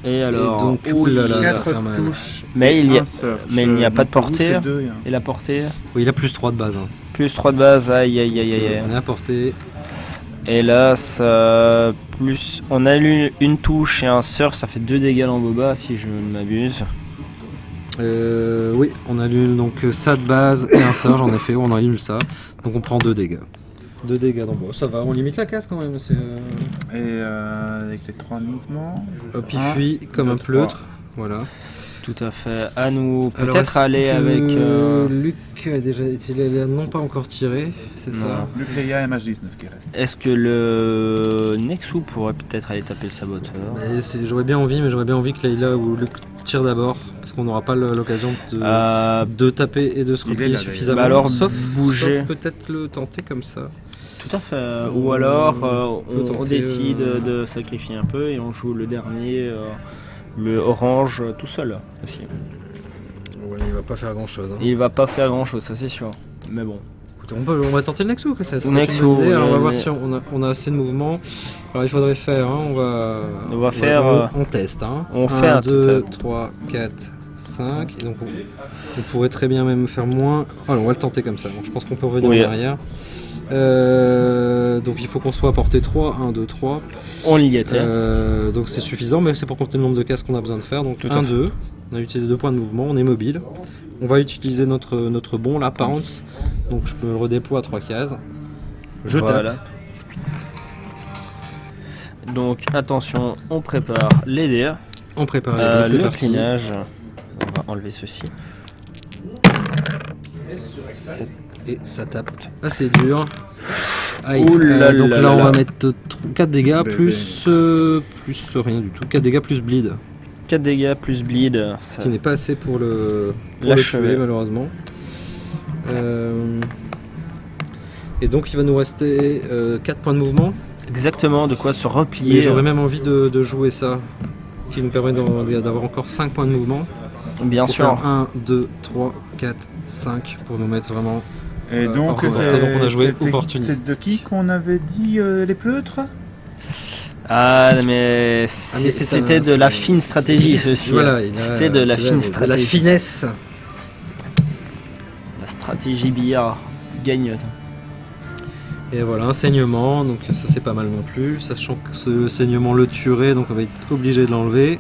Et alors, donc, oui, oulala, ça va 4 faire mal. touches. Mais il y a- un search. mais il n'y a pas de Donc, pour vous, portée. c'est deux, hein. et la portée Oui, il a plus 3 de base. Hein. plus 3 de base, aïe aïe aïe aïe. On est à portée. Et là, ça, plus on a eu une touche et un surf, ça fait 2 dégâts dans Boba si je ne m'abuse. Oui, on annule donc ça de base et un surge en effet, on annule ça. Donc on prend 2 dégâts. 2 dégâts dans Boba, ça va, on limite la casse quand même. Et avec les 3 mouvements. je Hop, fais il un, fuit comme un deux, pleutre. Voilà. Tout à fait. À nous Alors, peut-être est-ce aller que avec. Luc a déjà été non pas encore tiré, c'est Non. ça. Luc Leia MH19 qui reste. Est-ce que le Nexus pourrait peut-être aller taper le saboteur? J'aurais bien envie, mais j'aurais bien envie que Leila ou Luc tirent d'abord, parce qu'on n'aura pas l'occasion de taper et de se Il est replier là, suffisamment. Bah alors, sauf bouger. sauf peut-être le tenter comme ça. Tout à fait. Ou alors peut on tenter, décide de sacrifier un peu et on joue le dernier, le orange tout seul aussi. Ouais, il va pas faire grand chose. Il va pas faire grand chose, ça c'est sûr. Mais bon. Écoutez, on va tenter le Nexus, que ça peut être Nexus, une bonne idée. Alors, on va oui, voir mais- si on a assez de mouvements. Alors il faudrait faire, hein, On va faire, on teste. Hein. on 1, fait un 2, total. 3, 4, 5. Et donc on pourrait très bien même faire moins. Alors on va le tenter comme ça. Donc, je pense qu'on peut revenir Oui. en arrière. Donc il faut qu'on soit à portée 3, 1, 2, 3. On y était. Donc c'est suffisant, mais c'est pour compter le nombre de cases qu'on a besoin de faire. Donc Tout à 1, fait. 2. On a utilisé 2 points de mouvement, on est mobile. On va utiliser notre bon là, Pounce. Donc je me le redéploie à 3 cases. Je Voilà. tape. Donc attention, on prépare les dés. On prépare les dés, c'est Le parti. clinage. On va enlever ceci. Et ça tape assez dur. Aïe. Ouh là Donc là là, on là. va mettre 4 dégâts Baiser. plus rien du tout. 4 dégâts plus bleed. 4 dégâts plus bleed. Ce qui n'est pas assez pour le L'achever. tuer malheureusement. Et donc il va nous rester 4 points de mouvement. Exactement de quoi se Et replier. j'aurais même envie de jouer ça. Qui nous permet d'avoir encore 5 points de mouvement. Bien Pour sûr. faire 1, 2, 3, 4, 5 pour nous mettre vraiment. Et donc, donc on a joué opportuniste. c'est de qui qu'on avait dit les pleutres? Ah mais c'était de la fine stratégie ceci. Voilà, C'était de la fine de la stratégie. finesse. La stratégie billard gagne. Et voilà, un saignement, donc ça c'est pas mal non plus. Sachant que ce saignement le tuerait, donc on va être obligé de l'enlever.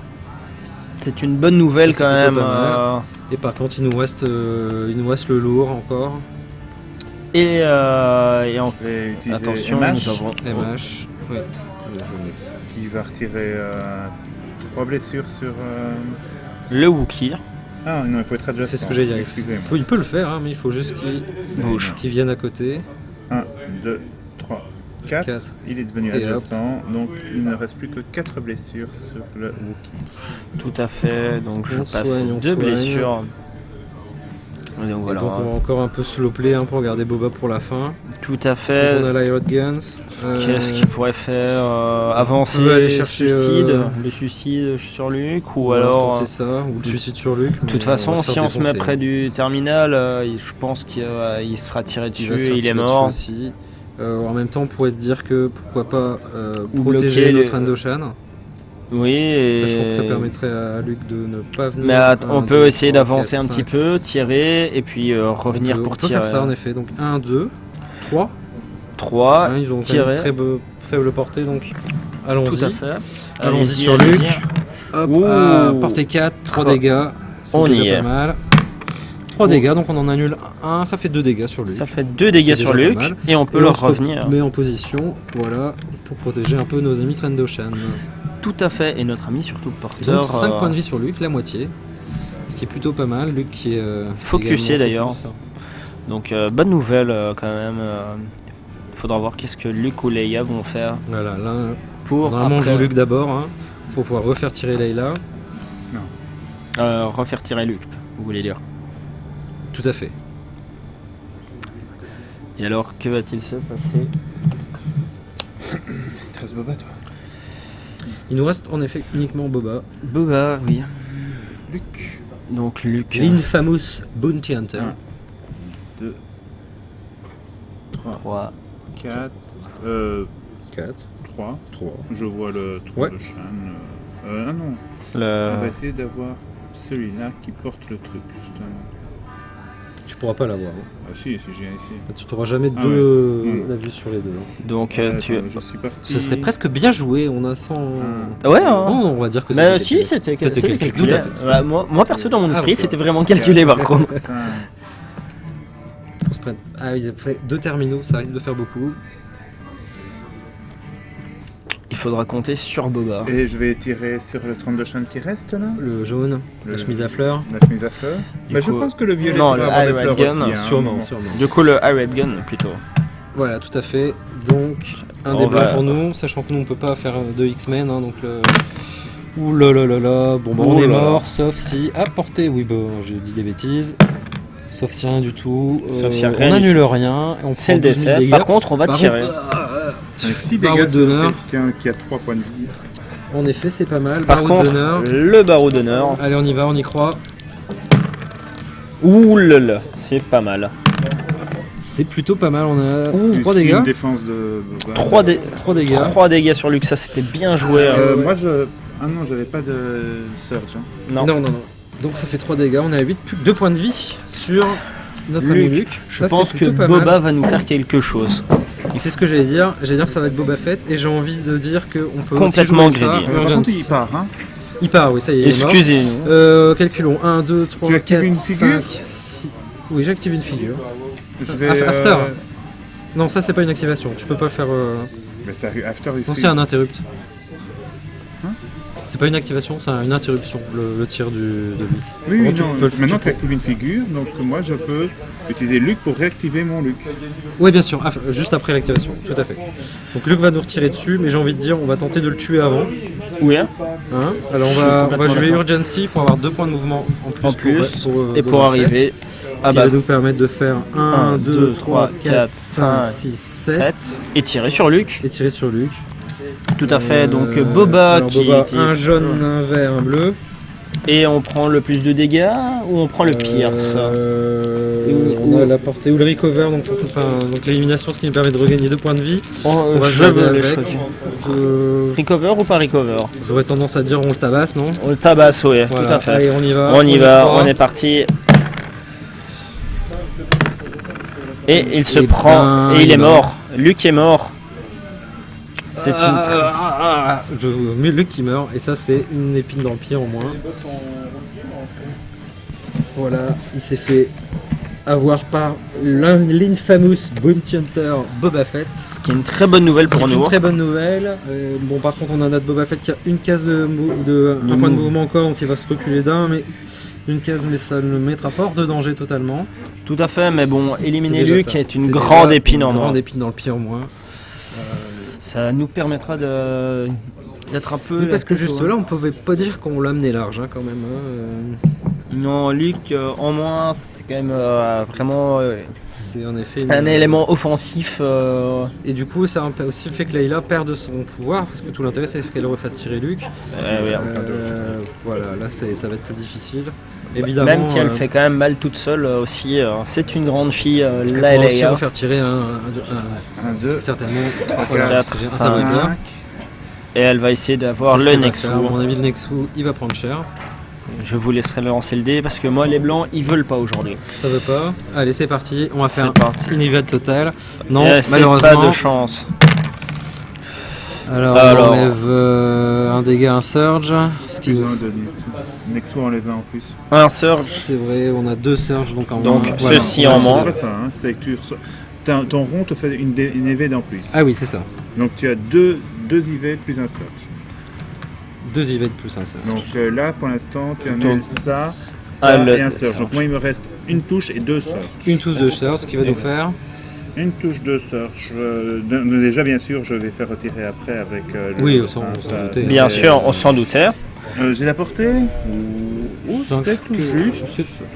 C'est une bonne nouvelle Ça, c'est quand plutôt même. pas mal. Et par contre, il nous reste le lourd encore. Et en... Je vais utiliser attention, MH, nous avons MH. Oui. qui va retirer 3 blessures sur. le Wookiee. Ah non, il faut être adjacent. C'est ce que j'ai dit. Excusez-moi. Il peut le faire, hein, mais il faut juste qu'il vienne à côté. 1, 2, 3, 4. 4. Il est devenu Et hop. adjacent, donc il ne reste plus que 4 blessures sur le Wookiee. Tout à fait. Donc je On passe soigne, on 2 soigne. blessures. Et donc Et voilà. donc on va encore un peu slow play pour garder Boba pour la fin. Tout à Donc, fait. on a l'Iron Guns. Qu'est-ce qu'il pourrait faire avancer on peut aller chercher, le suicide sur Luc ou on va alors tenter ça, ou le suicide sur Luc. de toute façon si on se met près du terminal je pense qu'il se fera tirer dessus et il est mort. En même temps, on pourrait se dire que pourquoi pas Ou protéger bloquer notre les- Endoshan, Oui, et... sachant que ça permettrait à Luc de ne pas venir. Mais on 1, peut 2, essayer 3, d'avancer 4, un petit 5. peu, tirer, et puis revenir pour on peut tirer. faire ça en effet. Donc 1, 2, 3. 3, Ils ont quand tirer. même très faible portée, donc allons-y. Tout à fait. Allons-y Allez-y, sur allez-y. Luc. Hop, Ouh. portée 4, 3 Trois. dégâts. C'est On déjà y pas est. mal. 3 dégâts, donc on en annule 1, ça fait 2 dégâts sur Luc. Ça fait 2 dégâts C'est sur déjà Luc, pas mal. et on peut Et leur on se revenir. met en position, voilà, pour protéger un peu nos amis Trendoshan. Tout à fait, et notre ami surtout Et porteur. donc 5 points de vie sur Luc, la moitié. Ce qui est plutôt pas mal. Luc qui est Focusé également d'ailleurs. focus. Donc bonne nouvelle quand même. Faudra voir qu'est-ce que Luc ou Leia vont faire Voilà, là, pour vraiment on après, joue Luc d'abord, hein, pour pouvoir refaire tirer Layla. refaire tirer Luc, vous voulez dire. Tout à fait. Et alors, que va-t-il se passer? Il te reste Boba, toi. Il nous reste en effet uniquement Boba. Boba, oui. Luc. Donc Luc. L'infamous Bounty Hunter. 2, 3, 3. 4, 4, 3. 3. Je vois le trou Ouais. de Shan. Ah non, Le... on va essayer d'avoir celui-là qui porte le truc, justement. Tu pourras pas l'avoir. hein. Ah si, si j'ai essayé. Tu n'auras jamais Ah deux ouais. la vue sur les deux. hein. Donc Attends, tu. je suis parti. Ce serait presque bien joué, on a 100... Ouais, hein. Oh, on va dire que Mais c'était si, c'était calculé. calculé. Tout à fait. Ouais, moi perso, dans mon esprit, ok. c'était vraiment calculé par contre. Ça, Faut se prendre- Ah, il a fait 2 terminaux, ça risque de faire beaucoup. Il faudra compter sur Boba. Et je vais tirer sur le 32 Shan qui reste là. Le jaune, Le- la chemise à fleurs. La chemise à fleurs. Du Bah, je coup- pense que le violet Non, pourrait le avoir des High fleurs Red Gun, aussi, hein, Sûrement, bon. sûrement. Du coup, le High Red Gun plutôt. Voilà, tout à fait. Donc, un On des blancs va- pour nous, sachant que nous on peut pas faire de X-Men. hein, donc, ouh là là là là. Bon, bah, on Ouh est là là. mort, sauf si. À portée, oui, bon, j'ai dit des bêtises. Sauf si rien du tout. Sauf s'il y a rien on du annule rien. Et on C'est le prend 12 000 décès. dégâts. Par contre, on va Par tirer. Avec 6 Barreau dégâts sur d'honneur. quelqu'un qui a 3 points de vie. En effet, c'est pas mal. Par Barreau contre, d'honneur. le barreau d'honneur. Allez, on y va, on y croit. Ouh là là, c'est pas mal. C'est plutôt pas mal. On a Plus 3 une dégâts. défense de Boba. 3 dégâts. 3 dégâts sur Luc, ça c'était bien joué. hein. Moi je. Ah non, j'avais pas de surge. Hein. Non. Non, non, non. Donc ça fait 3 dégâts. On est à 8, plus que 2 points de vie sur notre ami Luc, Luc. Je Ça, pense c'est que plutôt pas Boba mal. va nous faire quelque chose. C'est ce que j'allais dire. J'allais dire que ça va être Boba Fett. Et j'ai envie de dire qu'on peut Complètement aussi jouer ça. greedy. Par contre, Emergency. il part. Hein. Il part, oui, ça y est. il est mort. Excusez-nous. Calculons 1, 2, 3, Tu actives 4, une 5, figure 6. Oui, j'active une figure. Je vais. After. Non, ça c'est pas une activation. Tu peux pas faire. Mais t'as eu After you Non, feel. c'est un interrupt. Hein C'est pas une activation, c'est une interruption, le tir de lui. Oui, Comment oui, tu non, peux le- maintenant tu tu actives une figure, donc moi je peux utiliser Luc pour réactiver mon Luc. Oui, bien sûr, juste après l'activation, tout à fait. Donc Luc va nous retirer dessus, mais j'ai envie de dire, on va tenter de le tuer avant. Oui, hein. Hein Alors Je suis on va complètement jouer d'accord. Urgency pour avoir 2 points de mouvement en plus. En plus, et Boba pour Fett. arriver Ce à qui bas va nous permettre de faire 1, 2, 3, 4, 5, 6, 7. 7 et tirer sur Luc. Et tirer sur Luc. Tout à fait. Donc Euh, Boba alors, qui Boba, utilise- un jaune, un vert, un bleu. Et on prend le plus de dégâts ou on prend le Pierce On a la portée ou le recover, donc l'élimination, ce qui me permet de regagner 2 points de vie. On va Je jouer veux les avec. choisir. Je- Recover ou pas recover? J'aurais tendance à dire on le tabasse, non? On le tabasse, oui, Voilà. tout à fait. Allez, on y va. On y va, croit. on est parti. Et il se Eh prend, ben, et il est ben. mort. Luc est mort. C'est une Mais Luc qui meurt, et ça c'est une épine dans le pied en moins. Voilà, il s'est fait avoir par l'infamous Bounty Hunter Boba Fett. Ce qui est une très bonne nouvelle pour C'est une nous. très bonne nouvelle. Bon, par contre, on a notre Boba Fett qui a une case un point de mouvement encore, donc il va se reculer d'un, mais une case, mais ça ne le mettra pas hors de danger totalement. Tout à fait, mais bon, éliminer C'est déjà Luc ça. est une C'est grande déjà épine en Une moins. grande épine dans le pied en moins. Ça nous permettra d'être un peu. Oui, parce que la tête juste au- là, on pouvait pas dire qu'on l'a amené large hein, quand même. hein. Non, Luc en moins, c'est quand même vraiment C'est en effet un élément offensif. Et du coup, ça a aussi fait que Layla perde son pouvoir, parce que tout l'intérêt c'est qu'elle refasse tirer Luc. Oui. Voilà, là ça va être plus difficile. Évidemment, Même si elle fait quand même mal toute seule aussi. C'est une grande fille, elle la pourra aussi Leia. refaire tirer 1, 2, certainement 4, 4, 5. 5. Et elle va essayer d'avoir C'est ce le qu'elle va Nexu. faire. À mon avis, le Nexu, il va prendre cher. Je vous laisserai lancer le dé parce que moi les blancs ils veulent pas aujourd'hui. Ça veut pas. Allez, c'est parti. On va C'est faire parti. une évade totale. Non, Et c'est malheureusement. pas de chance. Alors, Alors. on enlève un dégât, un surge. Ce qui Plus 1 de Nexu. Nexu enlève 1 en plus. Un surge. C'est vrai, on a 2 surges donc en Donc, moins. ceci en moins. C'est pas ça, hein. C'est que ton rond te fait une evade en plus. Ah oui, c'est ça. Donc tu as deux evades plus un search. 2 evades plus un surge. Donc là, pour l'instant, tu annules Donc, ça le et un search. search. Donc moi, il me reste une touche et 2 search. Une touche de surge, ce qui va nous faire. Une touche de search. Déjà, bien sûr, je vais faire retirer après avec Oui, le- on s'en ça, doutait. c'est- Bien sûr, on s'en doutait. J'ai la portée. Cinq. C'est tout juste.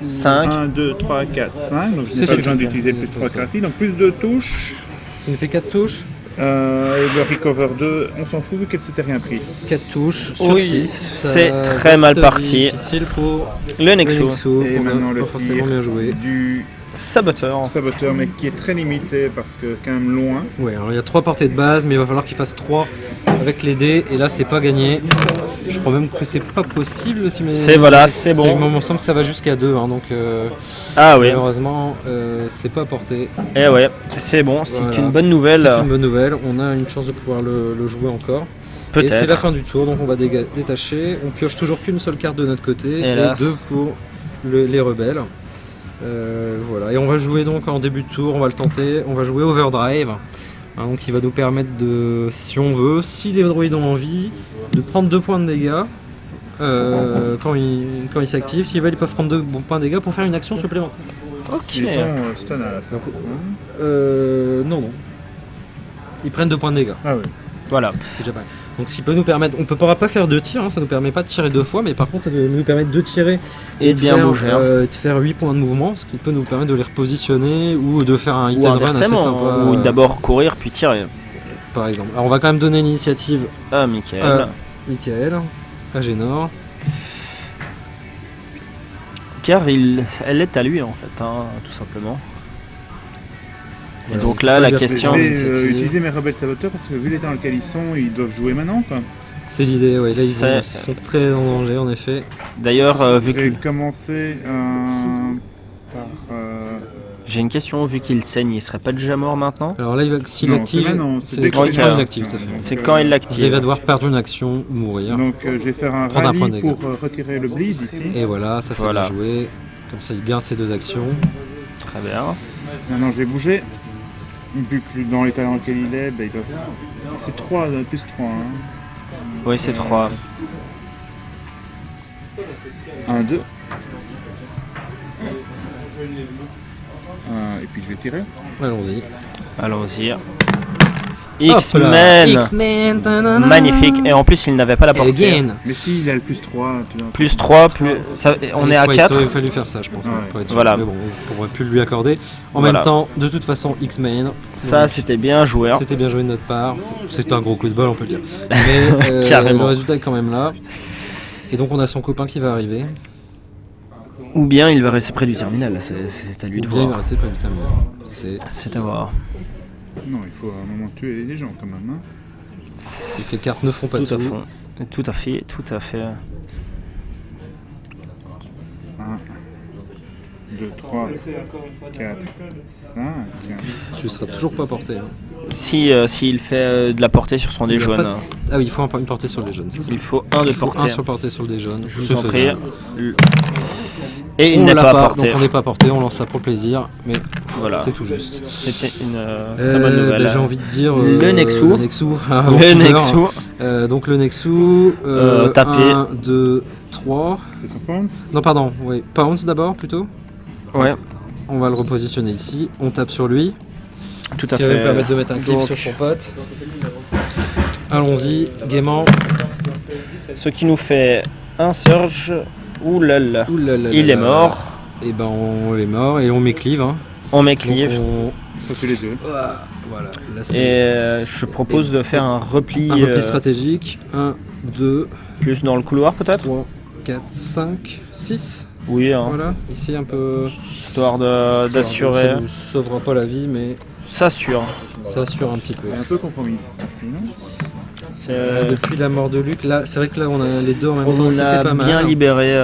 5. 1, 2, 3, 4, 5. Donc je C'est n'ai pas ça. besoin d'utiliser plus de 3 cartes ici. Donc plus de touches. Ça nous fait 4 touches. Et le recover 2, on s'en fout vu qu'elle s'était rien pris. 4 touches sur Oui, 6. c'est très mal parti. Difficile pour Le Nexu. Et on maintenant a le pas forcément tir bien joué. du Saboteur. saboteur, mais qui est très limité parce que quand même loin. Ouais, alors il y a 3 portées de base, mais il va falloir qu'il fasse 3 avec les dés, et là c'est pas gagné. Je crois même que c'est pas possible. Si C'est voilà, c'est bon. Il me semble que ça va jusqu'à 2, hein, donc Ah oui. malheureusement c'est pas porté. Et ouais, c'est bon, c'est Voilà. une bonne nouvelle. C'est une bonne nouvelle, on a une chance de pouvoir le jouer encore. Et c'est la Peut-être. fin du tour, donc on va détacher. On pioche toujours qu'une seule carte de notre côté, Hélas. et 2 pour les rebelles. Voilà, et on va jouer donc en début de tour, on va le tenter, on va jouer Overdrive, hein, donc qui va nous permettre de, si on veut, si les droïdes ont envie, de prendre 2 points de dégâts quand ils s'activent. S'ils veulent, ils peuvent prendre 2 points de dégâts pour faire une action supplémentaire. Ok. Ils sont stun à la fin. Donc, non. Ils prennent 2 points de dégâts, Ah oui. Voilà. c'est déjà pas mal. Donc ce qui peut nous permettre, on ne pourra pas faire 2 tirs, hein, ça ne nous permet pas de tirer 2 fois, mais par contre ça va nous permettre de tirer Et de bien faire, bouger. Hein. de faire 8 points de mouvement, ce qui peut nous permettre de les repositionner ou de faire un hit Ou and run assez inversement, sympa, ou d'abord courir puis tirer. par exemple. Alors on va quand même donner l'initiative Ah, Michael. à Michael, à Génor. Car elle est à lui en fait, hein, tout simplement. Et Voilà, donc on là, peut la dire que Je question. vais Initiative. utiliser mes rebelles saboteurs parce que vu l'état dans lequel ils sont, ils doivent jouer maintenant quoi. C'est l'idée, ouais. Là C'est- ils sont très en danger en effet. D'ailleurs, vu Je vais que commencer par. j'ai une question, vu qu'il saigne, il serait pas déjà mort maintenant? Alors là s'il Non, active, c'est maintenant, c'est c'est dès quand que il c'est active, maintenant. tout à fait. C'est quand il Il l'active. va devoir perdre une action ou mourir. Donc je vais faire un Prendre un point de rallye dégâts. pour retirer le bleed ici. Et voilà, ça c'est Voilà. bien joué. Comme ça il garde ses 2 actions. Très bien. Maintenant je vais bouger. Vu que dans l'état dans lequel il est, ben, il doit... c'est 3 plus 3. Hein. Oui, c'est 3. 1, 2. Et puis je vais tirer. Allons-y. Allons-y. Hop là. X-Men. X-Men, tanana. Magnifique. Et en plus, il n'avait pas la portée. Again. Mais si il a le plus 3, tu vois. Plus 3, plus... on Il est à faut- 4. Il aurait fallu faire ça, je pense. Ouais. Pour être sûr. Voilà. Mais bon, on pourrait plus lui accorder. En Voilà. même temps, de toute façon, X-Men. Ça, donc, c'était bien joué. hein. c'était bien joué de notre part. C'était un gros coup de bol, on peut le dire. Mais Carrément. le résultat est quand même là. Et donc, on a son copain qui va arriver. Ou bien il va rester près du terminal. C'est à lui de Ou bien il va voir. rester pas du terminal. C'est C'est à voir. Non, il faut à un moment tuer les gens quand même. Hein. c'est que les cartes ne font pas Tout tout. à fait. Tout à fait. Tout à fait. 1, 2, 3, 4, 5. Tu seras toujours pas porté. Hein. Si s'il fait de la portée sur son dé Il y a jaune, pas de- Ah oui, il faut une portée sur les jaunes. C'est ça. il faut un de Il faut portée. un sur portée sur le dé jaune. Je vous en prie. Et il On n'est l'a pas pas, porté. donc on n'est pas porté, on lance ça pour le plaisir, mais Voilà. c'est tout juste. C'était une très bonne nouvelle. J'ai envie de dire Le Nexu. Le Nexu. Le Nexu. Donc le Nexu. Tapé. 1, 2, 3. C'est son pounce. Non, pardon, oui. Pounce d'abord plutôt. Ouais, On va le repositionner ici. On tape sur lui. tout Ce à qui va nous fait. permettre de mettre un clip Donc, sur son pote. Allons-y, gaiement. ce qui nous fait un surge. Ouh là là. Ouh là là Il là est là. mort. Et ben on est mort et on met cleave. Hein. On met Donc, cleave. Ça fait les deux. Voilà, là Et c'est je propose de faire un repli, un repli stratégique. 1, 2, plus dans le couloir peut-être. 3, 4, 5, 6. Oui, hein. Voilà, ici un peu. Histoire d'assurer. Ça ne nous sauvera pas la vie, mais S'assure. ça assure un petit peu. Un peu compromis, cette partie, non? Depuis la mort de Luke, là, c'est vrai que là on a les deux en même temps, On c'était a pas mal. bien libéré.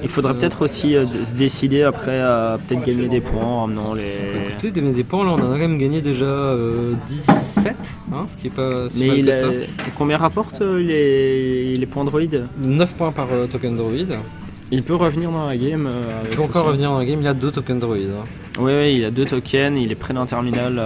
Il faudra peut-être aussi se décider après à peut-être gagner des points en ramenant les. Écoutez, des points, là on en a quand même gagné déjà 17, hein, ce qui est pas si mal Mais que ça. combien rapportent les points droïdes? 9 points par token droïde. Il peut revenir dans la game. Il peut encore revenir dans la game, il a 2 tokens droïdes. Hein. Oui, il a 2 tokens, il est près d'un terminal.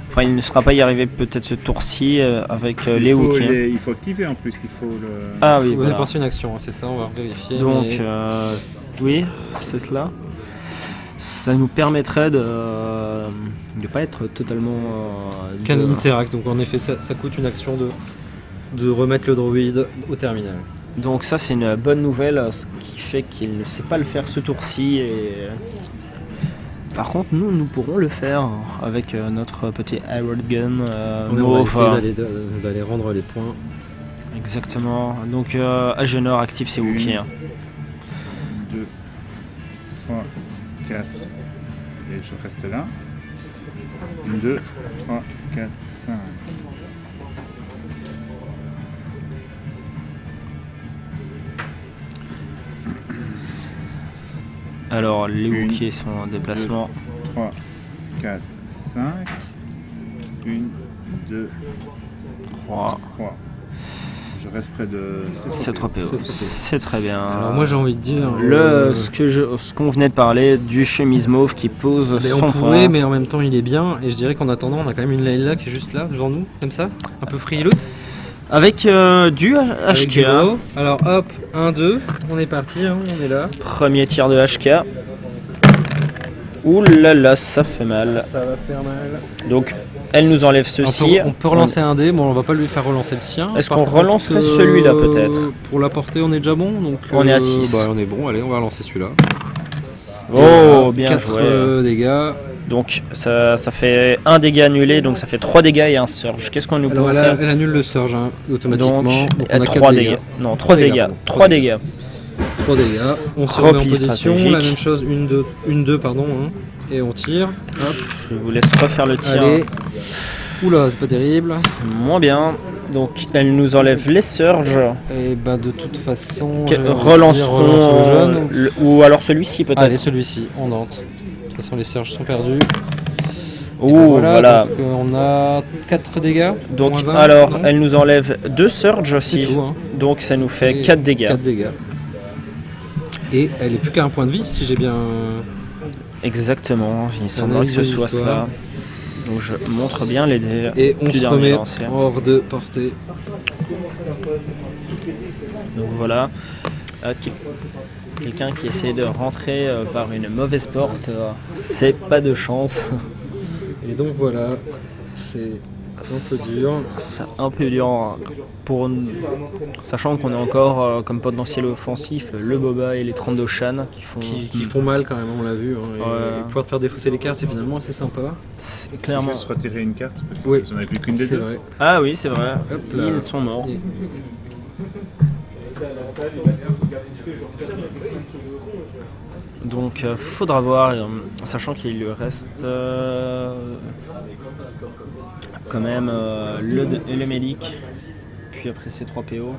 Enfin, il ne sera pas y arriver peut-être ce tour-ci avec les Wookiees. Il faut activer en plus, il faut le... Ah oui, Vous voilà. dépensez une action, hein, c'est ça, on va vérifier. Donc, mais- oui, c'est cela. Ça nous permettrait de ne pas être totalement... Can interact, donc en effet ça coûte une action de remettre le droïde au terminal. Donc ça c'est une bonne nouvelle, ce qui fait qu'il ne sait pas le faire ce tour-ci. Et... Par contre nous pourrons le faire avec notre petit Iron Gun. On va mauve. essayer d'aller rendre les points. Exactement. Donc Agenor active ses Wookiees. 2, 3, 4. Et je reste là. 2, 3, 4, 5. Alors les Une, Wookiees sont en déplacement. 3, 4, 5. 1, 2, 3. 3. Je reste près de C'est 3 PO. C'est très bien. Alors moi j'ai envie de dire... Ce qu'on venait de parler du chemise mauve qui pose mais son on point. pourrait, mais en même temps il est bien, et je dirais qu'en attendant on a quand même une Layla qui est juste là devant nous, comme ça, un peu frileux. Avec du Avec du HK. gros. Alors hop, 1, 2, on est parti, hein, on est là. Premier tir de HK. Ouh là là, ça fait mal. Ça va faire mal. Donc, elle nous enlève ceci. On peut relancer un dé, bon on va pas lui faire relancer le sien. Est-ce Par qu'on contre, relancerait celui-là, peut-être? Pour la portée on est déjà bon, donc On est à 6. Bah, on est bon, allez on va lancer celui-là. Oh, bien 4 joué. dégâts. Donc, ça fait un dégât annulé, donc ça fait 3 dégâts et un surge. Qu'est-ce qu'on nous Alors peut elle, faire? elle annule le surge hein, automatiquement. Donc, Donc, on a 3 4 dégâts. Non, 3 dégâts. pardon. 3 dégâts. 3 dégâts. On se remet en Repli position, stratégique. la même chose, 1, 2, pardon, hein, et on tire. Hop, Je vous laisse refaire le tir. allez. Oula, c'est pas terrible. Moins bien. Donc, elle nous enlève les surges. Et bah de toute façon, Relanceront relance le jaune. ou alors celui-ci peut-être. Allez, celui-ci, on Nantes. De toute façon, les surges sont perdus. Et Ouh, ben voilà. Donc, on a 4 dégâts. Donc, moins un, alors, non elle nous enlève 2 surges C'est aussi. tout, hein. Donc, ça nous fait Et 4 dégâts. 4 dégâts. Et elle est plus qu'à un point de vie, si j'ai bien. Exactement, il semblerait que ce analysé soit l'histoire. ça. Donc, je montre bien les dés. Et on du se dernier remet lancé. hors de portée. Donc, voilà. Quelqu'un qui essaie de rentrer par une mauvaise porte, c'est pas de chance. Et donc voilà, c'est un peu dur. C'est un peu dur sachant qu'on est encore comme potentiel offensif le Boba et les 32 Shan qui font Qui font mal quand même, on l'a vu. Hein, et Ouais. pouvoir te faire défausser les cartes, c'est finalement assez sympa. c'est clairement. Juste retirer une carte, parce que Oui. vous n'en avez plus qu'une des C'est deux. vrai. Ah oui, c'est vrai. Hop là. Ils sont morts. Et- Donc faudra voir, sachant qu'il lui reste quand même le médic, puis après ces 3 PO.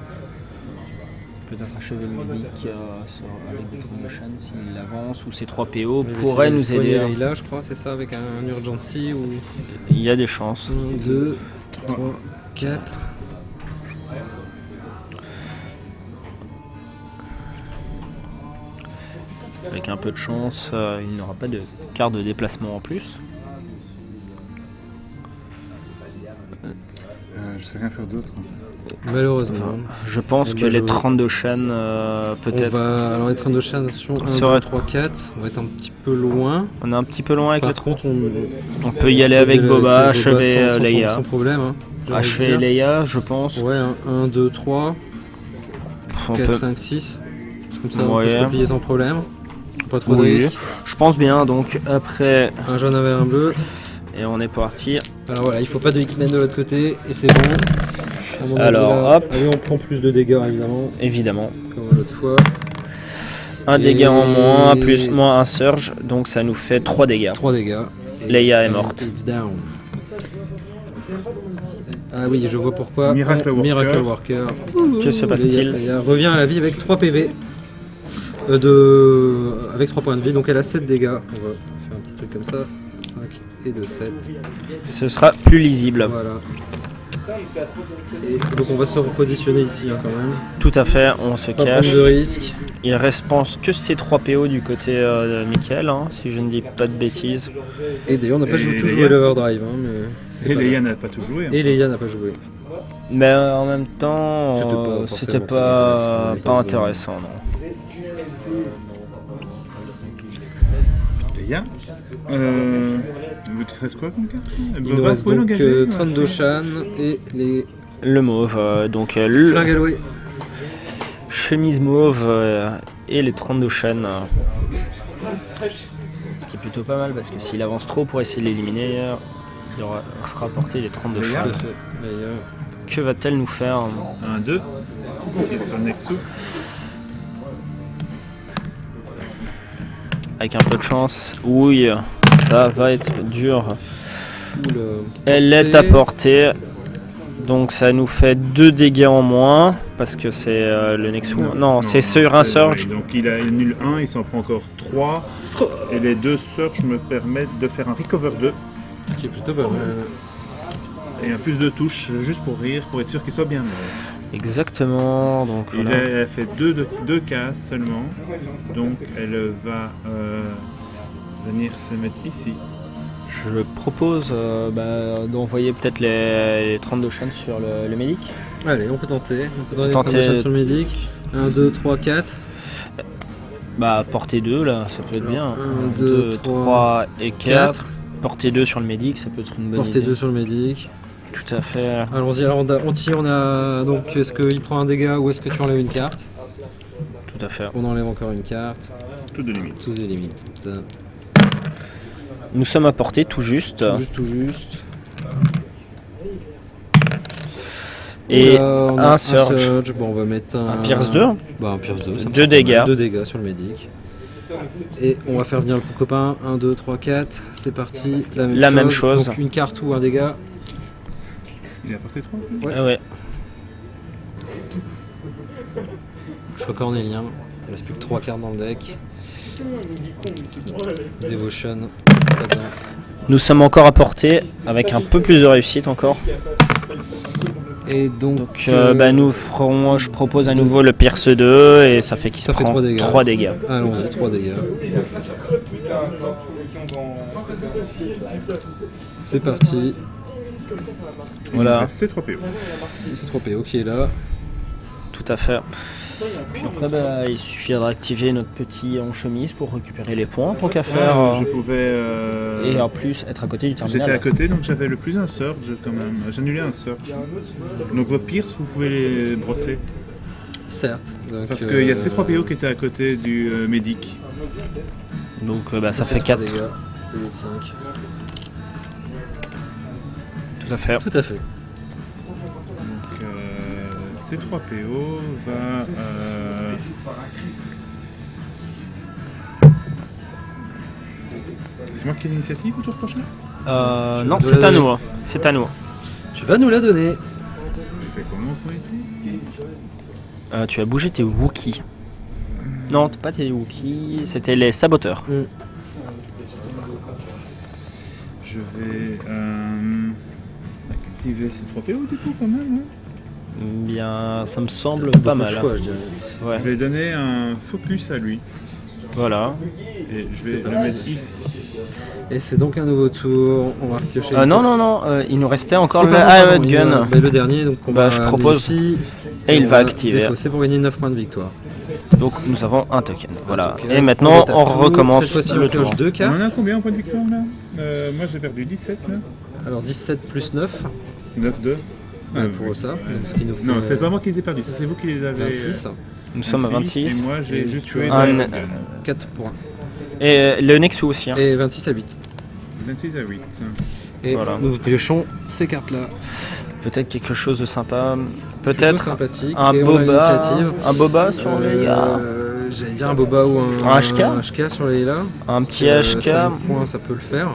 Peut-être achever le médic avec des promotions s'il avance, ou ces 3 PO On va pourraient essayer de nous soigner aider. Layla, je crois, c'est ça, avec un urgency ou Il y a des chances. 1, 2, 3, 4. Avec un peu de chance, il n'aura pas de carte de déplacement en plus. Je sais rien faire d'autre. Malheureusement. Enfin, je pense Eh que ben, les je- 32 chaînes, peut-être. Alors les trains de chaîne, attention, 1, Serait- 2, 3, 4. On va être un petit peu loin. On est un petit peu loin avec Par les trois. contre, On peut y aller avec Boba, achever sans Leia. Sans problème. Hein, j'ai envie de Achever dire. Leia, je pense. Ouais, 1, 2, 3, On 4, peut... 5, 6. Comme ça, on peut Ouais. se replier sans problème. Pas trop de Oui, risques. je pense bien. Donc après, Un jaune avec un bleu. et on est parti. Alors voilà, il faut pas de X-Men de l'autre côté et c'est bon. À mon avis, Alors, là, hop. allez, on prend plus de dégâts évidemment. Évidemment. Comme cette fois. Un Et- dégât en moins, plus moins un surge, donc ça nous fait 3 dégâts. 3 dégâts. Leia est morte. It's down. Ah oui, je vois pourquoi. Miracle Worker. Miracle Worker. Que se passe-t-il? Leia revient à la vie avec 3 PV. Avec 3 points de vie, donc elle a 7 dégâts. On va faire un petit truc comme ça. 5 et de 7. Ce sera plus lisible. Voilà. Et donc on va se repositionner ici quand même. Tout à fait, on se Pas cache. prendre de risque. Il reste, pense, que ces 3 PO du côté de Mickaël, hein, si je ne dis pas de bêtises. Et d'ailleurs on n'a pas Et tout Leia. joué l'Overdrive. Hein, mais c'est Et pas Leia grave. n'a pas tout joué. hein. Et Leia n'a pas joué. Mais en même temps, C'était pas c'était forcément pas très intéressant. intéressant, non. Leia. Il te reste quoi comme carte Il nous reste donc Trandoshan et les Le mauve, donc le flingues allouées. chemise mauve et les 32 chaînes. Ce qui est plutôt pas mal parce que s'il avance trop pour essayer de l'éliminer, il sera porté les 32 Leia. chaînes. Tout à fait. Leia. Que va-t-elle nous faire? 1, 2. Tire sur le Nexus. Avec un peu de chance. Oui, ça va être dur. Oula. Elle est à portée. Donc ça nous fait 2 dégâts en moins. Parce que c'est le Nexus. Non, c'est sur un surge. Donc il a nul 1, il s'en prend encore 3. Et les 2 surges me permettent de faire un recover 2. Ce qui est plutôt pas mal. Et un plus de touches, juste pour rire, pour être sûr qu'il soit bien mort. Exactement. Donc Il voilà. a fait 2 cases seulement. Donc elle va venir se mettre ici. Je propose d'envoyer peut-être les 32 chaînes sur le médic. Allez, on peut tenter. On peut Tenter. tenter sur le médic. 1, 2, 3, 4. Bah portée 2 là, ça peut être bien. 1, 2, 3 et 4. Portée 2 sur le médic, ça peut être une bonne Portée idée. 2 sur le médic. Tout à fait. Allons-y, alors on a donc est-ce qu'il prend un dégât ou est-ce que tu enlèves une carte? Tout à fait. On enlève encore une carte. Tout de limite. Tous les limites. Nous sommes à portée tout juste. Tout juste. Et Là, on a un surge. Bon, on va mettre Un Pierce 2. Bah, un Pierce 2. 2 dégâts. 2 dégâts sur le médic. Et on va faire venir le copain. 1, 2, 3, 4. C'est parti. La même chose. Donc une carte ou un dégât. Il a porté 3. Ouais. Ah ouais. Choix cornélien. Il reste plus que 3 cartes dans le deck. Devotion. Très bien. Nous sommes encore à portée avec un peu plus de réussite encore. Et donc, Donc nous ferons, je propose à nouveau le Pierce 2 et ça fait qu'il se Ça fait prend 3 dégâts. 3 dégâts. allons-y, 3 dégâts. C'est parti. Voilà. C'est 3 PO. C'est 3 PO qui est là. Tout à fait. Puis après, il suffira d'activer notre petit en chemise pour récupérer les points, tant qu'à faire. Je pouvais. Et en plus, être à côté du terminal. J'étais à côté, donc j'avais le plus un surge quand même. J'annulais un surge. Donc vos Pierce, vous pouvez les brosser. Certes. Donc, Parce qu'il y a ces 3 PO qui étaient à côté du médic. Donc ça fait 4. dégâts. Au lieu de 5. Tout à fait. Tout à fait. Donc ces 3 PO va. C'est moi qui ai l'initiative au tour prochain? Non, Je c'est dois à la nous. C'est à nous. Tu vas nous la donner. Je fais comment pour les Tu as bougé tes Wookiees. Non, pas tes Wookiees, c'était les saboteurs. Je vais activer ces 3 PO du coup quand même. Hein. Bien, ça me semble Beaucoup pas de mal. choix, je dirais. Ouais. Je vais donner un focus à lui. Voilà. Et je vais le mettre ici. Et c'est donc un nouveau tour. On va piocher. Non, il nous restait encore Oh, le pardon, Highway il y a- Gun. le dernier, donc on Bah, va je amener propose. ici. Et il on va activer. C'est pour gagner 9 points de victoire. Donc nous avons un token. Voilà. Donc, Et maintenant, tape on tout. recommence Cette fois-ci, le on pioche tour. 2 On cartes. en a combien en point de victoire là Moi j'ai perdu 17 là. Alors 17 plus 9 9-2. pour ça. Donc, ce qui nous fait Non, c'est pas moi qui les ai perdus, ça c'est vous qui les avez. 26. Nous sommes à 26. Et moi j'ai Et juste tu tué as un- Diamond Gun. 4 points. Et le Nexus aussi. Hein. Et 26 à 8. 26 à 8. Et Voilà. nous piochons ces cartes-là. Peut-être quelque chose de sympa. Plutôt Peut-être sympathique. un Et on a boba. l'initiative. Un boba sur les gars. J'allais dire un boba ou Un HK HK sur les là. Un petit HK. 5 points, ça peut le faire.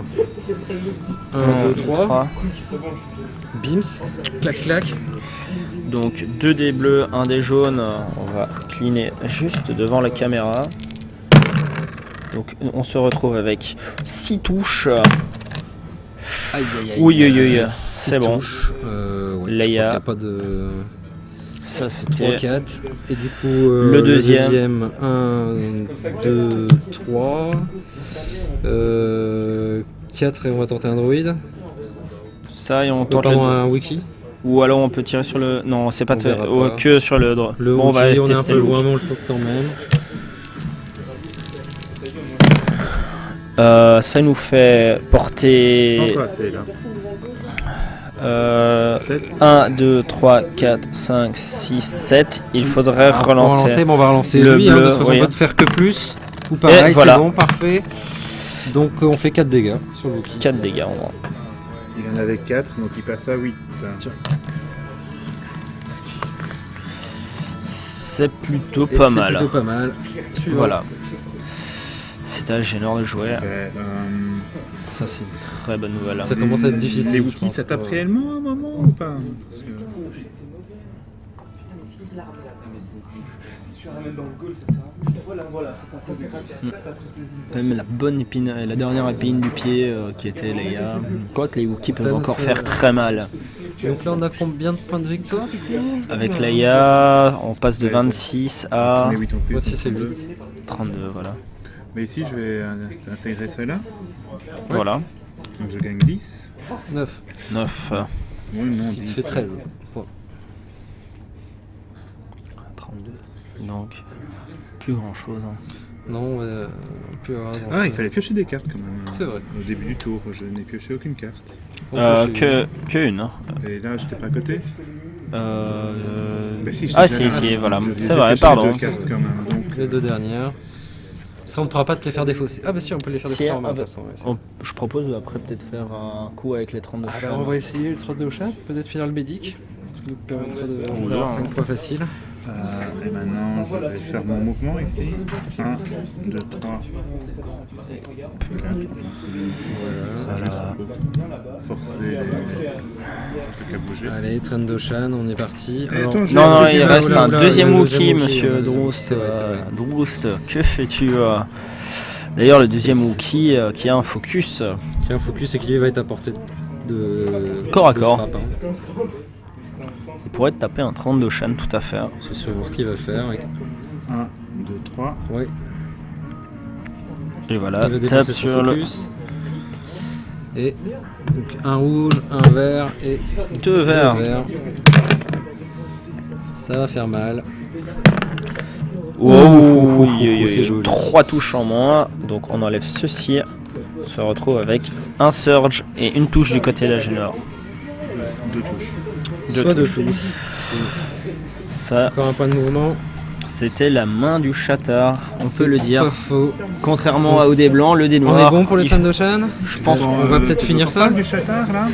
1, 2, 3. Bims. Clac, clac. Donc 2 dés bleus, 1 dé jaune. On va cleaner juste devant la caméra. Donc on se retrouve avec 6 touches. Aïe, aïe, aïe. Oui, oui, oui, Six c'est bon. touches. Ouais, Leia. je crois qu'il y a pas de. Ça c'était 3-4. Et du coup, le deuxième. 1, 2, 3. 4 et on va tenter un droïde. ça et on tente Pardon, le... un wiki. Ou alors on peut tirer sur le... Non, c'est pas, On verra ouais, pas. que sur le... Le Bon, on va wiki, on est un tester peu le loin, wiki. mais on le tente quand même. Ça nous fait porter Encore assez là. 7. 1, 2, 3, 4, 5, 6, 7. Il faudrait On va relancer. bon, on va relancer le lui, hein, bleu, de toute façon, oui. on va te faire que plus. Ou pareil, voilà. c'est bon, parfait. Donc on fait 4 dégâts sur le wiki. 4 dégâts en moins. Il en avait 4, donc il passe à 8. C'est plutôt Et pas c'est mal. plutôt pas mal. Suivant. Voilà. C'est à Génor de jouer. Ok, Ça, c'est une très bonne nouvelle. Ça commence à être difficile. Les je Wookiees, pense, ça tape pour- réellement un moment ou pas? Parce que- Même la bonne épine, la dernière épine du pied qui était Leia. Quoique les Wookiees peuvent encore faire très mal. Donc là, on a combien de points de victoire du coup Avec Leia, on passe de 26 à J'en ai 8 en plus. Voici, c'est donc, 8. 32, voilà. Mais ici, je vais intégrer celle-là. Voilà. Donc je gagne 10. 9. 9, Oui, non, Qui te 10. fait 13. Bon. 32. Donc, plus grand chose. Non, plus avoir Ah, il grand-chose. fallait piocher des cartes quand même. C'est vrai. Au début du tour, je n'ai pioché aucune carte. On peut Que une. Hein. Et là, j'étais pas à côté. Bah, si, Ah, j'étais si, là. si, voilà. J'ai C'est vrai, pioché pardon. 2 cartes quand même. Donc, les 2 dernières. Ça, on ne pourra pas te les faire défausser. Ah, bah si, on peut les faire Si, défausser en main, ah, de bah, toute façon. Ouais, c'est ça. Je propose après peut-être faire un coup avec les 32 Ah, bah, chats. on va essayer le trot de chat, peut-être finir le médic. Ce qui nous permettra Ou d'avoir là, 5 hein. fois facile. et maintenant, je vais faire mon mouvement ici. 1, 2, 3. Voilà. Forcer les trucs à bouger. Allez, Trendoshan, on est parti. Et Alors, attends, Non, non, le il deuxième, reste oula, un oula, deuxième le Wookie, deuxième monsieur Wookie, Droust. c'est vrai, c'est vrai. Droust, que fais-tu D'ailleurs, le deuxième Wookie qui a un focus. qui a un focus et qui lui va être à portée de Corps à de corps. frappe, hein. Il pourrait te taper un 32 Shan, tout à fait. C'est sûrement ce qu'il va faire. 1, 2, 3. Ouais. Et voilà, Il va tape dépenser son sur le focus. Et donc un rouge, un vert et 2 deux verts. verts. Ça va faire mal. Wow, c'est joli. 3 touches en moins, donc on enlève ceci. On se retrouve avec un surge et une touche du côté de la Génor. 2 touches. Soit deux touches. touches. Ça, Encore un point de mouvement. c'était la main du chatard, on peut le Pas dire. faux. Contrairement au dé blanc, le dé On noir. est bon pour les il- Trendoshan. Je pense on va peut-être finir ça. parle du chatard là.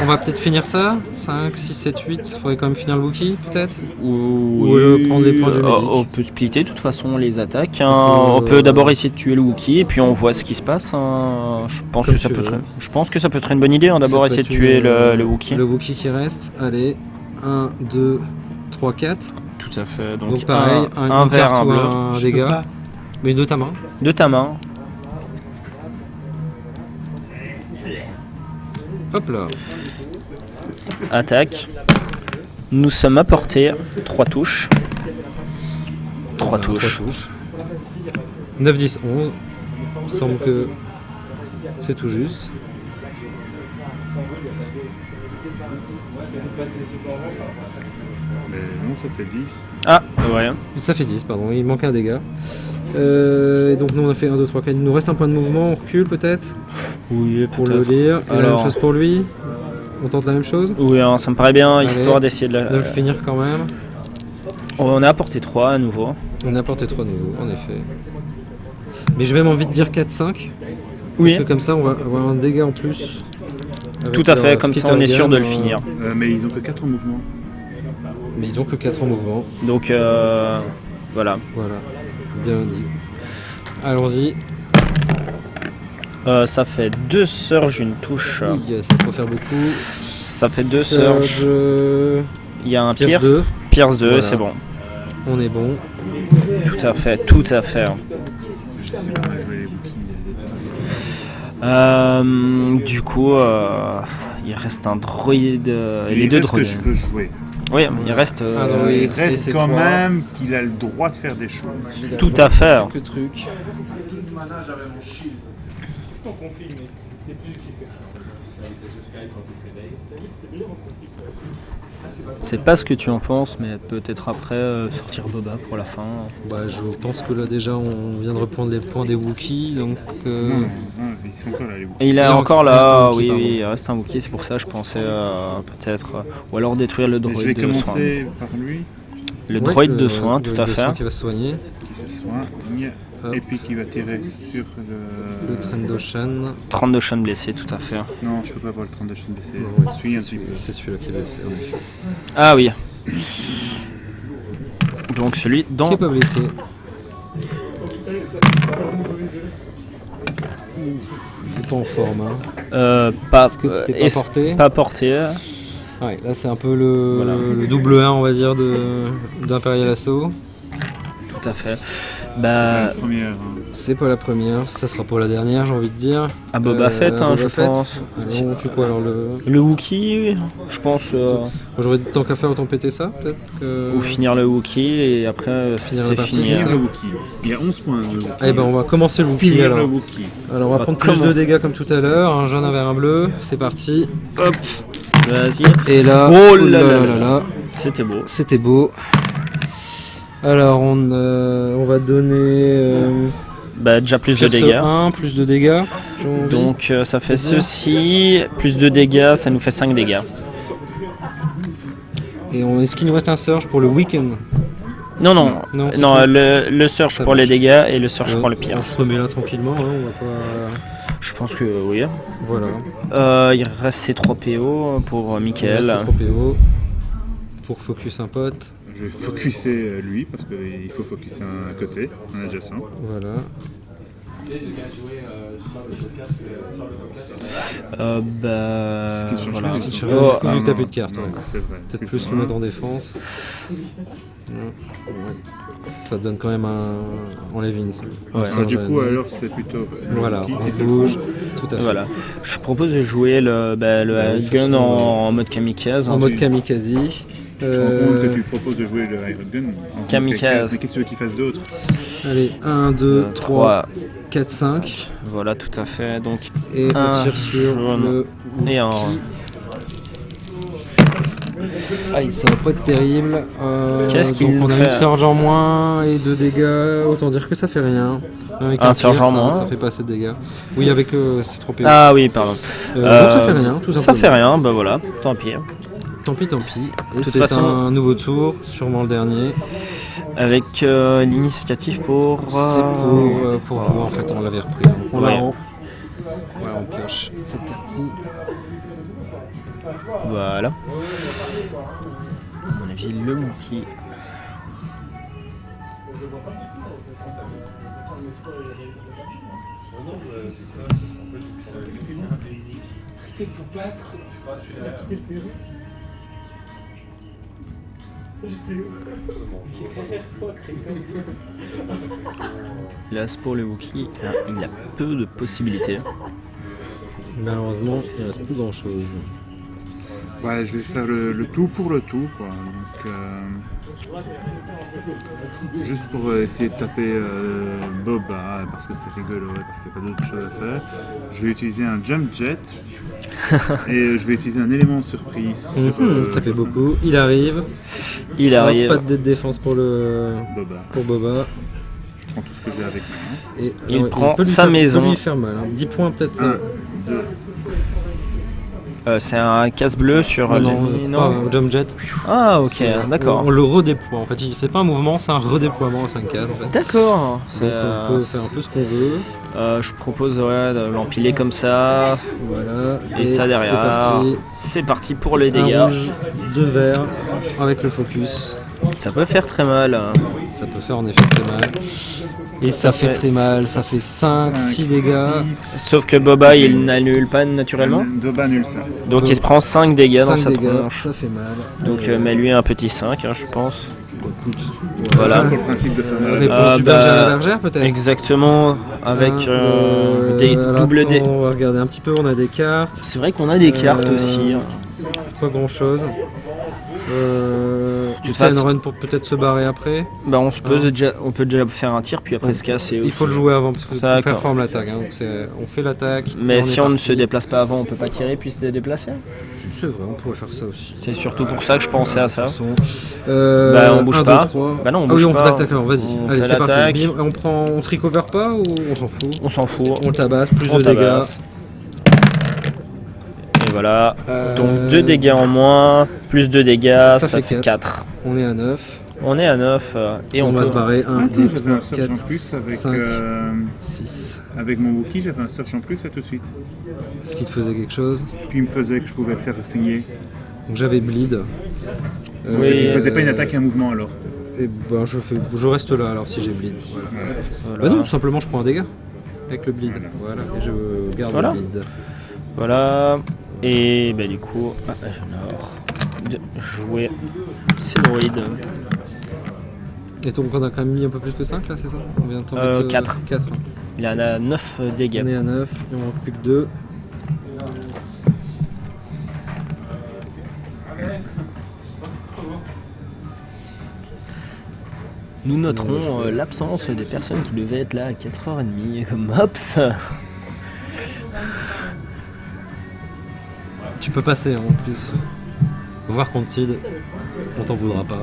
On va peut-être finir ça. 5, 6, 7, 8. Il faudrait quand même finir le Wookie, peut-être. Ou prendre les points du médic. On peut splitter de toute façon les attaques. hein. On On peut- peut d'abord essayer de tuer le Wookie et puis on voit ce qui se passe. hein. Je pense Comme que ça tu peut veux. être, je pense que ça peut être une bonne idée. hein, D'abord Ça peut essayer de être tuer une- le Wookie. Le Wookie qui reste. Allez. 1, 2, 3, 4. Tout à fait. Donc, Donc pareil, un une vert, carte un ou bleu. un Je dégât. peux pas. Mais de ta main. De ta main. Hop là. Attaque. Nous sommes à portée. 3 touches. 3 Voilà, touches. 3 touches. 9, 10, 11. Il semble que c'est tout juste. Mais non, ça fait 10. Ah, ouais. Ça fait 10, pardon. Il manque un dégât. Et donc nous on a fait 1, 2, 3, 4. Il nous reste un point de mouvement. On recule peut-être Oui, pour le lire. Et la même chose pour lui. On tente la même chose. Oui, hein, ça me paraît bien, Allez. histoire d'essayer de De le finir quand même. On est à portée 3 à nouveau. On a porté 3 nouveaux, en effet. Mais j'ai même envie de dire 4, 5. Oui. Parce que comme ça, on va avoir un dégât en plus avec Tout à leur fait, comme ça on est sûr de le Splitter Gun, finir. Mais ils ont que 4 mouvements. Mais ils ont que 4 en mouvement. Donc voilà. Voilà, bien dit. Allons-y. Ça fait 2 surges, une touche. Oui, ça peut faire beaucoup. Ça fait 2 surges. Il y a un Pierce pierce. 2. Pierce 2, Voilà. c'est bon. On est bon. Tout à fait, tout à fait. Je sais pas jouer les bouquins. Du coup, il reste un droïde. Mais Les il deux reste que droïdes. je peux jouer. Oui, il reste. Ah, droïde. Il reste c'est quand trois. même qu'il a le droit de faire des choses. Tout à fait. Quelques trucs. C'est pas ce que tu en penses, mais peut-être après sortir Boba pour la fin. Bah, je pense que là déjà on vient de reprendre les points des Wookiees, donc Non, ils sont encore là, les bouquins. Et il est Il encore reste un là, Wookiee, oui, pardon. oui, il reste un Wookiee, c'est pour ça que je pensais peut-être. Ou alors détruire le Je vais droïde de soin. commencer par lui, Le Ouais, droïde de soin, le tout droïde à de fait. soin qui va se soigner. qui se soigne, Hop. et puis qui va tirer sur Le Trandoshan. 32 chaînes blessés, tout à fait. Non, je peux pas avoir le 32 chaînes blessées. Ouais, Suis un c'est petit peu. c'est celui-là qui est blessé. en effet. Ah oui. Donc celui Qui dans. est pas blessé. T'es pas en forme, hein. Pas, Est-ce que t'es pas est-ce- porté pas porté. Ouais, là c'est un peu le, Voilà. le double 1 on va dire d'Imperial Assault. Tout à fait. La Bah, première. C'est pas la première, ça sera pour la dernière j'ai envie de dire. à Boba Fett, Boba je Fett. pense. Alors, tu quoi alors le... Le Wookiee, je pense. Moi, j'aurais dit tant qu'à faire autant péter ça peut-être que... Ou finir le Wookiee et après Finir la c'est partie, fini. c'est Finir ça. le Wookiee. Il y a 11 points. Le Wookiee. Eh ben on va commencer le Wookiee Finir alors. le Wookiee. Alors on va Bah, prendre plus comment de dégâts comme tout à l'heure, un jaune, un vert, un bleu, c'est parti. Hop, vas-y. Et là, Oh là oulala là là là, C'était beau. c'était beau. Alors on va donner Bah, déjà plus de Pierce dégâts. 1, plus de dégâts. j'ai envie. Donc ça fait C'est bien. ceci, plus de dégâts, ça nous fait 5 dégâts. Et est-ce qu'il nous reste un surge pour le week-end? Non, non, Non, c'est non, tout. le surge Ça pour les marche. dégâts et le surge pour le On pire. se remet là tranquillement, hein, on va pas... Je pense que oui. Voilà. Il reste ces 3 PO pour Michael. Là, c'est trop PO. Pour focus un pote. Je vais focuser lui parce qu'il faut focuser un côté, un adjacent. Voilà. Bah, Ce qui ne change voilà. rien. Ce qui te Oh, change rien, ah, vu que t'as non, plus de cartes, non, ouais. c'est vrai. Peut-être plus le mettre en défense. Ça donne quand même un living. Ouais. Alors, du coup, alors c'est plutôt. le Voilà, Wookiee on qui se bouge. prend. Tout à fait. Voilà. Je propose de jouer le Ouais, gun en mode kamikaze. En mode kamikaze. Tu te rends compte que tu proposes de jouer le Iron Gun en Kamikaze. Mais qu'est-ce que tu veux qu'il fasse d'autre? Allez, 1, 2, 3, 4, 5. Voilà, tout à fait. Donc, Et Un on tire sur jaune. le. et un. Aïe, ça va pas être terrible. Qu'est-ce qu'il donc nous on a fait une surge en moins et 2 dégâts. Autant dire que ça fait rien. Avec Un tir, surge en ça- moins. Ça fait pas assez de dégâts. Oui, avec c'est trop PO. Ah oui, pardon. Donc ça fait rien, tout simplement. Ça fait rien, bah voilà, tant pis. Tant pis, tant pis. Et toute c'est façon- un nouveau tour, sûrement le dernier. Avec l'initiative pour. C'est pour vous en fait, on l'avait repris. Donc on Ouais. l'a en. Voilà, on pioche cette carte-ci. Voilà. À mon avis, le Wookiee. Hélas pour le Wookiee, il a peu de possibilités. Malheureusement, il reste plus grand chose. Ouais, je vais faire le tout pour le tout, quoi. Donc, juste pour essayer de taper Boba, parce que c'est rigolo, parce qu'il n'y a pas d'autre chose à faire. Je vais utiliser un jump jet et je vais utiliser un élément surprise sur Ça fait beaucoup. Il arrive. Il arrive. Pas de dé de défense pour Boba. Boba. Je prends tout ce que j'ai avec moi. Et Il alors, prend peut lui sa faire- maison. peut lui faire mal. Hein. 10 points peut-être. 1, 2, C'est un casse bleu sur l'ennemi, pas un jump jet. Ah ok, d'accord. On le redéploie en fait. Il fait pas un mouvement, c'est un redéploiement à 5 cases en fait. D'accord. Donc on peut faire un peu ce qu'on veut. Je propose de l'empiler comme ça. Voilà. Et ça derrière. C'est parti. C'est parti pour les Un dégâts. rouge, 2 verts avec le focus. Ça peut faire très mal. Ça peut faire en effet très mal. Et ça fait très mal, ça fait 5, 6 dégâts. Sauf que Boba il n'annule pas naturellement. Boba annule ça. Donc il se prend 5 dégâts dans 5 sa dégâts, tronche. ça fait mal. Donc mets-lui un petit 5 je pense. Voilà. Voilà. Pour le principe de faire mal. Réponse du berger à la bergère peut-être. Exactement. Avec des alors double attends, dés. on va regarder un petit peu, on a des cartes. C'est vrai qu'on a des cartes aussi. C'est pas grand chose. De toute Tu fais une façon- run pour peut-être se barrer après. Bah on peut déjà faire un tir puis après se casser. Il faut le jouer avant parce que Ça, on d'accord. performe l'attaque. Hein, donc on fait l'attaque. et Mais est si on ne parti. se déplace pas avant, on peut pas tirer puis se déplacer. C'est vrai, on pourrait faire ça aussi. C'est surtout pour ça que je pensais à ça. De toute façon, Bah, on bouge 1, pas. 2, 3. Bah non, on Ah oui, bouge on pas. fait l'attaque alors, vas-y. On Allez, fait c'est parti. l'attaque. Bim. Et on se recover pas ou on s'en fout? On s'en fout. On le tabasse, plus On de dégâts. tabasse. Et voilà. Euh, Donc 2 dégâts en moins, plus 2 dégâts, ça ça fait fait 4. On est à 9. On est à 9 et on va peut... se barrer. 1, Attends, 2, j'avais 3, un search en 4, plus avec, 5, 6. avec mon Wookie, j'avais un search en plus à tout de suite. Est-ce qu'il te faisait quelque chose? Ce qui me faisait que je pouvais le faire signer. Donc j'avais bleed. Oui. Il faisait pas une attaque et un mouvement alors. Et ben je reste là alors si j'ai bleed. Voilà. Voilà. Bah non, tout simplement je prends un dégât avec le bleed. Voilà. Voilà. Et je garde Voilà. le bleed. Voilà. Et bah du coup, j'honore de jouer Céloïde. Et donc on a quand même mis un peu plus que 5 là, c'est ça? On vient de tomber 4. 4. Il en a 9 dégâts. On est à 9, il en manque plus que 2. Nous noterons l'absence des personnes qui devaient être là à 4h30 comme Hops. Tu peux passer hein, en plus. Voir contre Sid, on t'en voudra pas.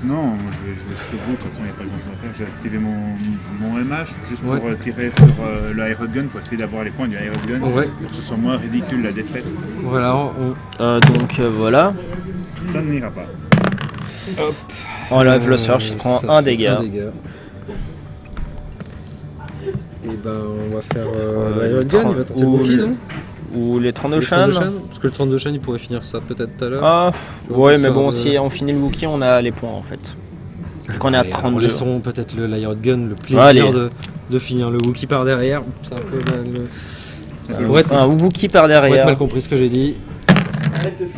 Non, je vais jusqu'au bout, de toute façon il n'y a pas grand chose à faire. J'ai activé mon MH juste pour Ouais. tirer sur le Iron Gun pour essayer d'avoir les points du Iron Gun. Ouais. Pour que ce soit moins ridicule la défaite. Voilà, Donc voilà. Ça n'ira pas. On enlève le search, il se prend ça un fait dégât. Et ben on va faire le l'Iron Gun, il va tenter le ou Wookie, le- non? Ou les 32 Le 32 chaînes. chaînes Parce que le 32 chaînes il pourrait finir ça peut-être tout à l'heure. Ah, On ouais, peut mais faire bon, de- si on finit le Wookie, on a les points en fait. Vu qu'on est à Allez, 32. Laissons peut-être l'Iron Gun, le plaisir Allez. de finir le Wookie par derrière. C'est un peu ça Un pourrait être Wookie par Pour être derrière. mal compris ce que j'ai dit.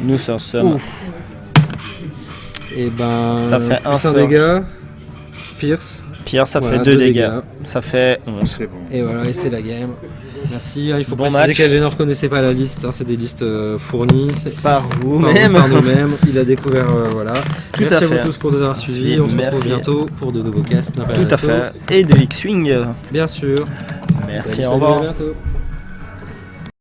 Nous en sommes. Et ben. Ça fait plus un un sort. dégât. Pierce. Pierre, ça Voilà, fait 2 deux dégâts. Ça fait 11. C'est bon. Et voilà, et c'est la game. Merci. Il faut Bon préciser match. qu'Algénor ne connaissait pas la liste. Hein, c'est des listes fournies. C'est Par par vous-même. par nous-mêmes. Il a découvert. Voilà. Tout Merci à à vous fait. tous pour nous avoir suivis. On se retrouve Merci. bientôt pour de nouveaux casts. Tout à fait. Et de X-Wing. Bien sûr. Merci, Salut, au revoir. à bientôt.